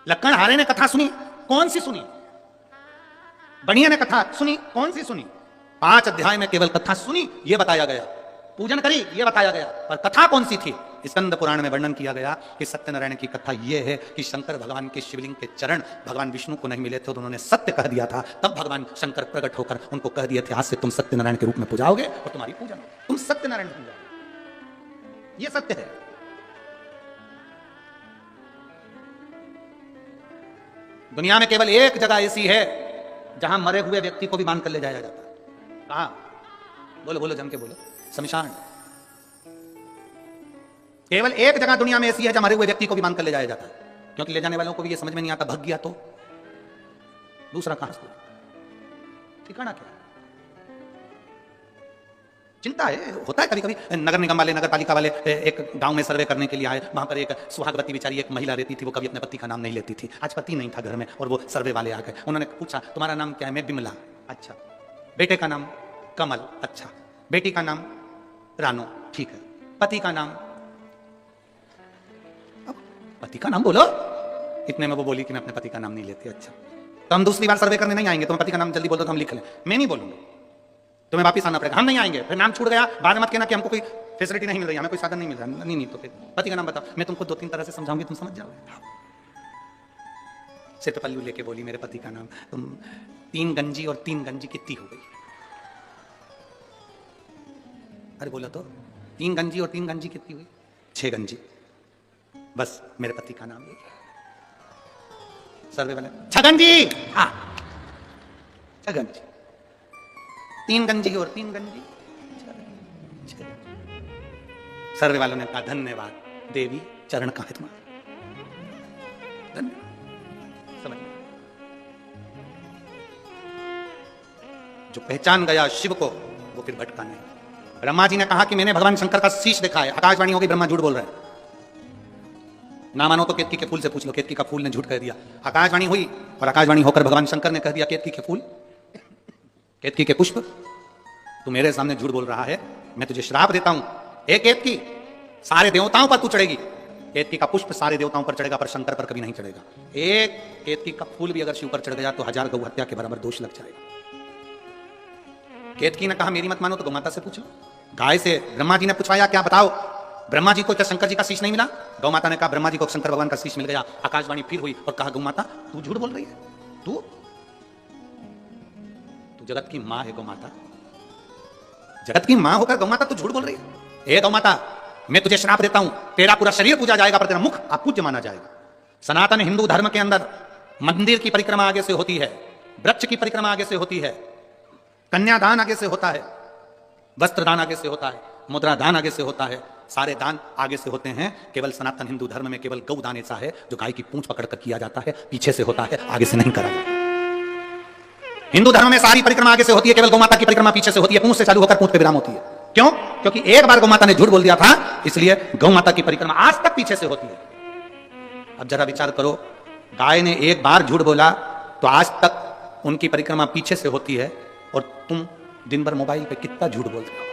लक्कड़हारे ने कथा सुनी, कौन सी सुनी? बनिया ने कथा सुनी, कौन सी सुनी? 5 अध्याय में केवल कथा सुनी ये बताया गया, पूजन करी ये बताया गया, पर कथा कौन सी थी? स्कंद पुराण में वर्णन किया गया कि सत्यनारायण की कथा यह है कि शंकर भगवान के शिवलिंग के चरण भगवान विष्णु को नहीं मिले थे, तो उन्होंने सत्य कह दिया था, तब भगवान शंकर प्रकट होकर उनको कह दिए थे आज से तुम सत्यनारायण के रूप में पूजाओगे और तुम्हारी पूजन होगी, तुम सत्यनारायण बन जाओगे। यह सत्य है। दुनिया में केवल एक जगह ऐसी है जहां मरे हुए व्यक्ति को भी बांध कर ले जाया जाता है। कहां? बोलो बोलो जम के बोलो। शमशान। केवल एक जगह दुनिया में ऐसी है जहां मरे हुए व्यक्ति को भी बांध कर ले जाया जाता है, क्योंकि ले जाने वालों को भी ये समझ में नहीं आता, भग गया तो दूसरा कहां से ठिकाना क्या? चिंता है, होता है कभी कभी। नगर निगम वाले, नगर पालिका वाले एक गांव में सर्वे करने के लिए आए, वहां पर एक सुहागवती बेचारी एक महिला रहती थी, वो कभी अपने पति का नाम नहीं लेती थी। आज पति नहीं था घर में और वो सर्वे वाले आ गए, उन्होंने पूछा तुम्हारा नाम क्या है? मैं बिमला। अच्छा। बेटे का नाम? कमल। अच्छा। बेटी का नाम? रानो। ठीक है। पति का नाम? पति का नाम बोलो। इतने में वो बोली कि मैं अपने पति का नाम नहीं लेती। अच्छा, तो हम दूसरी बार सर्वे करने नहीं आएंगे, तुम्हें पति का नाम जल्दी बोल दो तो हम लिख लें। मैं नहीं बोलूंगा, तुम्हें वापिस आना पड़ेगा, हम नहीं आएंगे। फिर नाम छूट गया, बाद में मत कहना कि हमको कोई फैसिलिटी नहीं मिल रही, हमें कोई साधन नहीं मिल रहा। नहीं नहीं तो फिर पति का नाम बताओ, मैं तुमको 2-3 तरह से समझाऊंगी, तुम समझ जाओगे। सिर पे पल्लू लेके बोली मेरे पति का नाम, तुम 3 गंजी और 3 गंजी कितनी हो गई? अरे बोला तो 3 गंजी और 3 गंजी कितनी हुई? 6 गंजी। बस मेरे पति का नाम लेके सर्वे वाले 6 गंजी, हाँ 6 गंजी, 3 गंजी और 3 गंजी। सर्वे वालों ने कहा धन्यवाद देवी, चरण का है तुम्हारा, धन्यवाद। समझ जो पहचान गया शिव को वो फिर भटका नहीं। ब्रह्मा जी ने कहा कि मैंने भगवान शंकर का शीश देखा है। आकाशवाणी हो गई, ब्रह्मा झूठ बोल रहे हैं। ना मानो तो केतकी के फूल से पूछ लो, केतकी का फूल ने झूठ कह दिया। आकाशवाणी हुई और आकाशवाणी होकर भगवान शंकर ने कह दिया केतकी के फूल, केतकी के पुष्प, तू मेरे सामने झूठ बोल रहा है, मैं तुझे श्राप देता हूं। एक केतकी सारे देवताओं पर तू चढ़ेगी, केतकी का पुष्प सारे देवताओं पर चढ़ेगा पर शंकर पर कभी नहीं चढ़ेगा। एक केतकी का फूल भी अगर शिव पर चढ़ गया तो 1000 गौ हत्या के बराबर दोष लग जाएगा। केतकी ने कहा मेरी मत मानो तो गौमाता से पूछ लो। गाय से ब्रह्मा जी ने पूछवाया क्या बताओ, ब्रह्मा जी को क्या शंकर जी का शीश नहीं मिला? गौमाता ने कहा ब्रह्मा जी को शंकर भगवान का शीश मिल गया। आकाशवाणी फिर हुई और कहा गौमाता तू झूठ बोल रही है, तू जगत की मां है गौमाता, जगत की मां होकर गौमाता तू झूठ बोल रही है। हे गौमाता मैं तुझे श्राप देता हूं, तेरा पूरा शरीर पूजा जाएगा पर तेरा मुख अपूज्य माना जाएगा। सनातन हिंदू धर्म के अंदर मंदिर की परिक्रमा आगे से होती है, वृक्ष की परिक्रमा आगे से होती है, कन्यादान आगे से होता है, वस्त्र दान आगे से होता है, मुद्रा दान आगे से होता है, सारे दान आगे से होते हैं। केवल सनातन हिंदू धर्म में केवल गौ दान ऐसा है जो गाय की पूंछ पकड़कर किया जाता है, पीछे से होता है, आगे से नहीं करा जाता। हिंदू धर्म में सारी परिक्रमा आगे से होती है, केवल गौमाता की परिक्रमा पीछे से होती है, पूंछ से चालू होकर पूंछ पे विराम होती है। क्यों? क्योंकि एक बार गौमाता ने झूठ बोल दिया था, इसलिए गौमाता की परिक्रमा आज तक पीछे से होती है। अब जरा विचार करो, गाय ने एक बार झूठ बोला तो आज तक उनकी परिक्रमा पीछे से होती है, और तुम दिन भर मोबाइल पे कितना झूठ बोलते हो,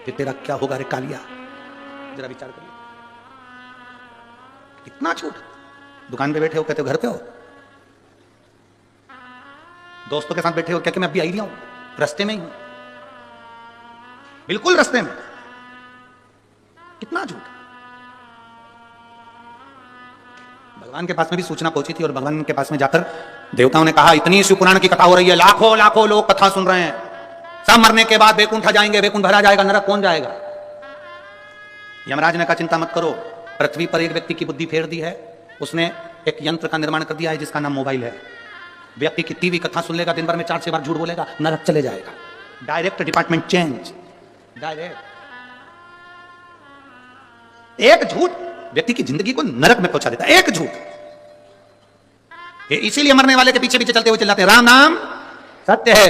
कि तेरा क्या होगा रे कालिया? जरा विचार करो, कितना झूठ। दुकान पे बैठे हो कहते हो घर पे हो, दोस्तों के साथ बैठे हो क्या कि मैं अभी आई हूं, रास्ते में ही हूं, बिल्कुल रास्ते में, कितना झूठ। भगवान के पास में भी सूचना पहुंची थी और भगवान के पास में जाकर देवताओं ने कहा इतनी शिव पुराण की कथा हो रही है, लाखों लाखों लोग कथा सुन रहे हैं, सब मरने के बाद वैकुंठ जाएंगे, वैकुंठ भरा जाएगा, नरक कौन जाएगा? यमराज ने कहा चिंता मत करो, पृथ्वी पर एक व्यक्ति की बुद्धि फेर दी है, उसने एक यंत्र का निर्माण कर दिया है जिसका नाम मोबाइल है। व्यक्ति कितनी भी कथा सुन लेगा, दिन भर में 4-6 बार झूठ बोलेगा, नरक चले जाएगा। Direct department change, direct. एक झूठ व्यक्ति की जिंदगी को नरक में पहुंचा देता है, एक झूठ। इसीलिए मरने वाले के पीछे पीछे चलते हुए चिल्लाते हैं राम नाम सत्य है।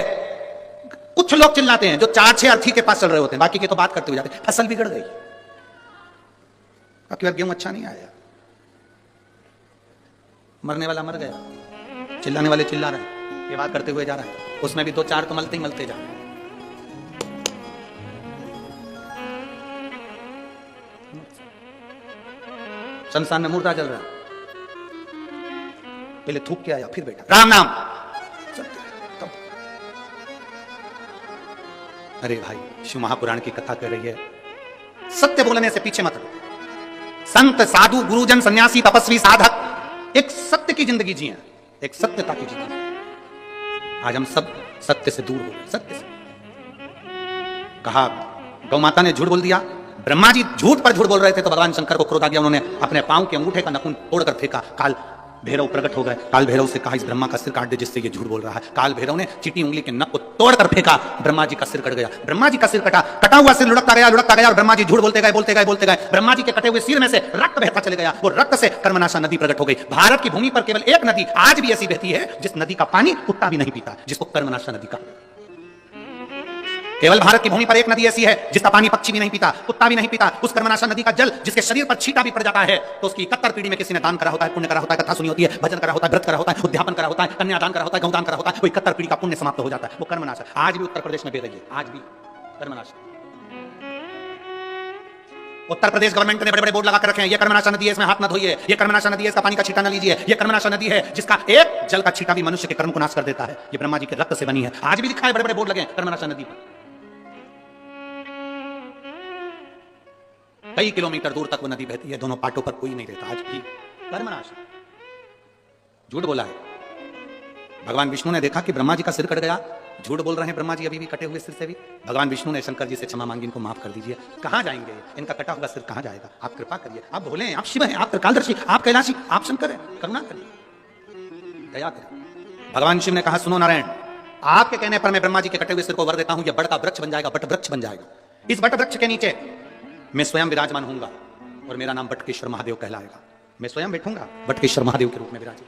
कुछ लोग चिल्लाते हैं जो 4-6 अर्थी के पास चल रहे होते हैं, बाकी के तो बात करते हुए जाते हैं, फसल बिगड़ गई, बाकी बार गेहूं अच्छा नहीं आया, मरने वाला मर गया, चिल्लाने वाले चिल्ला रहे हैं, ये बात करते हुए जा रहा है, उसमें भी 2-4 तो मलते ही मलते जा रहे हैं। संसार में मुर्दा जल रहा है, पहले थूक के आया फिर बैठा राम नाम सत्य। अरे भाई शिव महापुराण की कथा कर रही है, सत्य बोलने से पीछे मत रहो। संत साधु गुरुजन सन्यासी तपस्वी साधक एक सत्य की जिंदगी जिए, एक सत्यता की जिंदगी। आज हम सब सत्य से दूर हो गए, सत्य से। कहा गौमाता ने झूठ बोल दिया, ब्रह्मा जी झूठ पर झूठ बोल रहे थे तो भगवान शंकर को क्रोध आ गया, उन्होंने अपने पांव के अंगूठे का नखून तोड़कर फेंका। काल भैरव प्रकट हो गए, काल भैरव से कहा इस ब्रह्मा का सिर काट दे जिससे ये झूठ बोल रहा है। काल भैरव ने चीटी उंगली के नख को तोड़कर फेंका, ब्रह्मा जी का सिर कट गया। ब्रह्मा जी का सिर कटा, कटा हुआ सिर लुढ़कता गया और ब्रह्मा जी झूठ बोलते गए। ब्रह्मा जी के कटे हुए सिर में से रक्त बहता चले गया, वो रक्त से कर्मनाशा नदी प्रकट हो गई। भारत की भूमि पर केवल एक नदी आज भी ऐसी बहती है जिस नदी का पानी कुत्ता भी नहीं पीता, जिसको कर्मनाशा नदी का। केवल भारत की भूमि पर एक नदी ऐसी है जिसका पानी पक्षी भी नहीं पीता, कुत्ता भी नहीं पीता। उस कर्मनाशा नदी का जल जिसके शरीर पर छींटा भी पड़ जाता है तो उसकी 71 पीढ़ी में किसी ने दान करा होता है, पुण्य करा होता है, कथा सुनी होती है, भजन करा होता है, व्रत करा होता है, उद्यापन करा होता है, कन्यादान करा होता है, गौदान करा होता है, वो 71 पीढ़ी का पुण्य समाप्त हो जाता है। वो कर्मनाशा आज भी उत्तर प्रदेश में बह रही है, आज भी कर्मनाशा। उत्तर प्रदेश गवर्नमेंट ने बड़े बड़े बोर्ड लगा कर रखे हैं, ये कर्मनाशा नदी है, इसमें हाथ मत धोइए, ये कर्मनाशा नदी है, इसका पानी का छींटा न लीजिए, ये कर्मनाशा नदी है जिसका एक जल का छींटा भी मनुष्य के कर्म को नाश कर देता है, ये ब्रह्मा जी के रक्त से बनी है। आज भी लिखा है, बड़े बड़े बोर्ड लगे कर्मनाशा नदी पर। कई किलोमीटर दूर तक वो नदी बहती है, दोनों पाटों पर कोई नहीं रहता। आज की कर्मनाश, झूठ बोला है। भगवान विष्णु ने देखा कि ब्रह्मा जी का सिर कट गया, झूठ बोल रहे हैं ब्रह्मा जी अभी भी कटे हुए सिर से भी। भगवान विष्णु ने शंकर जी से क्षमा मांगी, इनको माफ कर दीजिए। कहां जाएंगे इनका कटा हुआ सिर, कहां जाएगा? आप कृपा करिए, आप भोले हैं, आप शिव हैं, आप त्रिकालदर्शी, आप कैलाशी, आप शंकर हैं, करुणा करिए, दया करिए। भगवान शिव ने कहा, सुनो नारायण, आपके कहने पर मैं ब्रह्मा जी के कटे हुए सिर को वर देता हूं, यह बड़ का वृक्ष बन जाएगा, बट वृक्ष बन जाएगा। इस बट वृक्ष के नीचे मैं स्वयं विराजमान होऊंगा और मेरा नाम बटकेश्वर महादेव कहलाएगा। मैं स्वयं बैठूंगा बटकेश्वर महादेव के रूप में विराजित।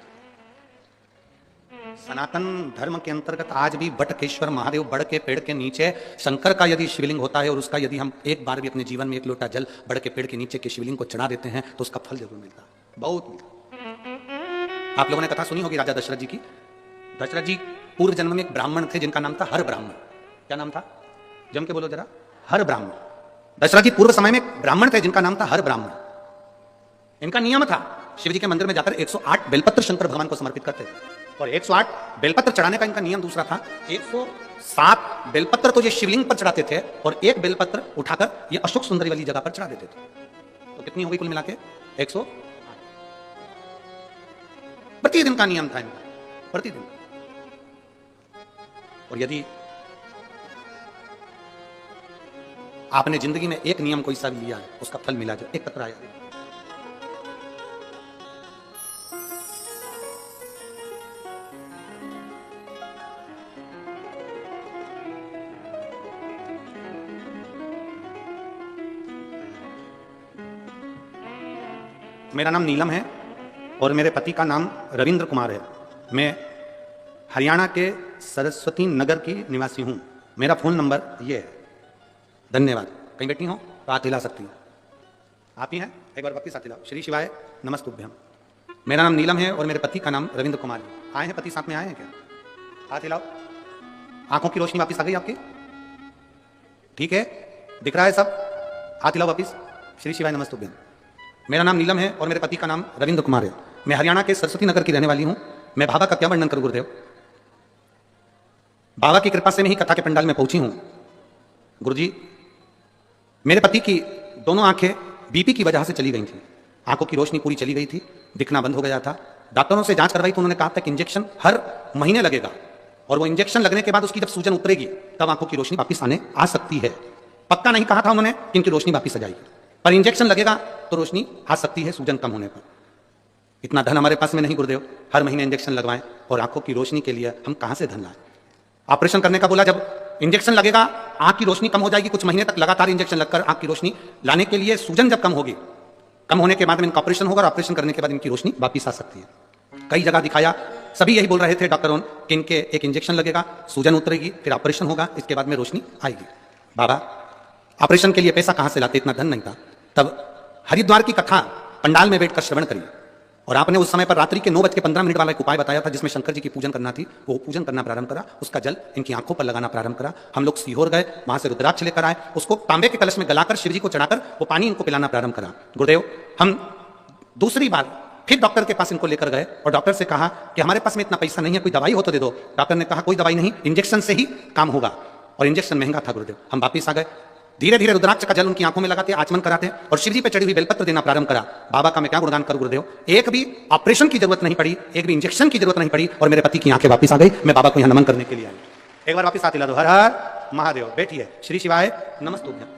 सनातन धर्म के अंतर्गत आज भी बटकेश्वर महादेव बड़ के पेड़ के नीचे शंकर का यदि शिवलिंग होता है और उसका यदि हम एक बार भी अपने जीवन में एक लोटा जल बड़ के पेड़ के नीचे के शिवलिंग को चढ़ा देते हैं तो उसका फल जरूर मिलता है, बहुत मिलता। आप लोगों ने कथा सुनी होगी राजा दशरथ जी की। दशरथ जी पूर्व जन्म में एक ब्राह्मण थे जिनका नाम था हर ब्राह्मण। क्या नाम था? जम के बोलो जरा। हर ब्राह्मण। दशरथ जी पूर्व समय में एक ब्राह्मण थे जिनका नाम था हर ब्राह्मण। इनका नियम था शिव जी के मंदिर में जाकर 108 बेलपत्र शंकर भगवान को समर्पित करते थे। और 108 बेलपत्र चढ़ाने का इनका नियम दूसरा था। 107 बेलपत्र तो ये शिवलिंग पर चढ़ाते थे और एक बेलपत्र उठाकर ये अशोक सुंदरी वाली जगह पर चढ़ा देते थे। तो कितनी हो गई कुल मिला के? 108। प्रतिदिन का नियम था इनका, प्रतिदिन। और यदि आपने जिंदगी में एक नियम कोई सा भी लिया है, उसका फल मिला जाए, एक पत्र आया, मेरा नाम नीलम है और मेरे पति का नाम रविंद्र कुमार है। मैं हरियाणा के सरस्वती नगर की निवासी हूं। मेरा फोन नंबर ये है। धन्यवाद। कहीं बैठी हो तो हाथ हिला सकती हैं। आप ही हैं? एक बार वापिस हाथ हिलाओ। श्री शिवाय नमस्तुभ्यम। मेरा नाम नीलम है और मेरे पति का नाम रविंद्र कुमार है। आए हैं पति, साथ में आए हैं क्या? हाथ हिलाओ। आंखों की रोशनी वापिस आ गई आपकी? ठीक है, दिख रहा है सब? हाथ हिलाओ वापिस। श्री शिवाय नमस्तुभ्यम। मेरा नाम नीलम है और मेरे पति का नाम रविंद्र कुमार है। मैं हरियाणा के सरस्वती नगर की रहने वाली हूं। मैं बाबा का क्या वर्णन करूं गुरुदेव? बाबा की कृपा से मैं ही कथा के पंडाल में पहुंची हूं। गुरुजी, मेरे पति की दोनों आंखें बीपी की वजह से चली गई थी। आंखों की रोशनी पूरी चली गई थी, दिखना बंद हो गया था। डॉक्टरों से जांच करवाई तो उन्होंने कहा था कि इंजेक्शन हर महीने लगेगा और वो इंजेक्शन लगने के बाद उसकी जब सूजन उतरेगी तब आंखों की रोशनी वापिस आने आ सकती है। पक्का नहीं कहा था उन्होंने कि इनकी रोशनी वापिस आ जाएगी, पर इंजेक्शन लगेगा तो रोशनी आ सकती है सूजन कम होने पर। इतना धन हमारे पास में नहीं गुरुदेव, हर महीने इंजेक्शन लगवाएं और आंखों की रोशनी के लिए हम कहां से धन लाएं? ऑपरेशन करने का बोला, जब इंजेक्शन लगेगा आंख की रोशनी कम हो जाएगी। कुछ महीने तक लगातार इंजेक्शन लगकर आंख की रोशनी लाने के लिए सूजन जब कम होगी, कम होने के बाद में इनका ऑपरेशन होगा और ऑपरेशन करने के बाद इनकी रोशनी वापिस आ सकती है। कई जगह दिखाया, सभी यही बोल रहे थे डॉक्टरों कि इनके एक इंजेक्शन लगेगा, सूजन उतरेगी, फिर ऑपरेशन होगा, इसके बाद में रोशनी आएगी। बाबा ऑपरेशन के लिए पैसा कहां से लाते? इतना धन नहीं था। तब हरिद्वार की कथा पंडाल में बैठकर श्रवण करिए और आपने उस समय पर रात्रि के 9:15 वाला एक उपाय बताया था जिसमें शंकर जी की पूजन करना थी। वो पूजन करना प्रारंभ करा, उसका जल इनकी आंखों पर लगाना प्रारंभ करा। हम लोग सीहोर गए, वहां से रुद्राक्ष लेकर आए, उसको तांबे के कलश में गलाकर शिव जी को चढ़ाकर वो पानी इनको पिलाना प्रारंभ करा। गुरुदेव, हम दूसरी बार फिर डॉक्टर के पास इनको लेकर गए और डॉक्टर से कहा कि हमारे पास में इतना पैसा नहीं है, कोई दवाई हो तो दे दो। डॉक्टर ने कहा कोई दवाई नहीं, इंजेक्शन से ही काम होगा। और इंजेक्शन महंगा था गुरुदेव। हम वापिस आ गए, धीरे धीरे रुद्राक्ष का जल उनकी आंखों में लगाते, आचमन कराते और शिवजी पे चढ़ी हुई बेलपत्र देना प्रारंभ करा। बाबा का मैं क्या गुणगान करूं गुरुदेव? एक भी ऑपरेशन की जरूरत नहीं पड़ी, एक भी इंजेक्शन की जरूरत नहीं पड़ी और मेरे पति की आंखें वापस आ गई। मैं बाबा को यहां नमन करने के लिए आई। एक बार वापस हाथ हिला दो। हर हर महादेव। बैठिए। श्री शिवाय नमस्तुभ्यम।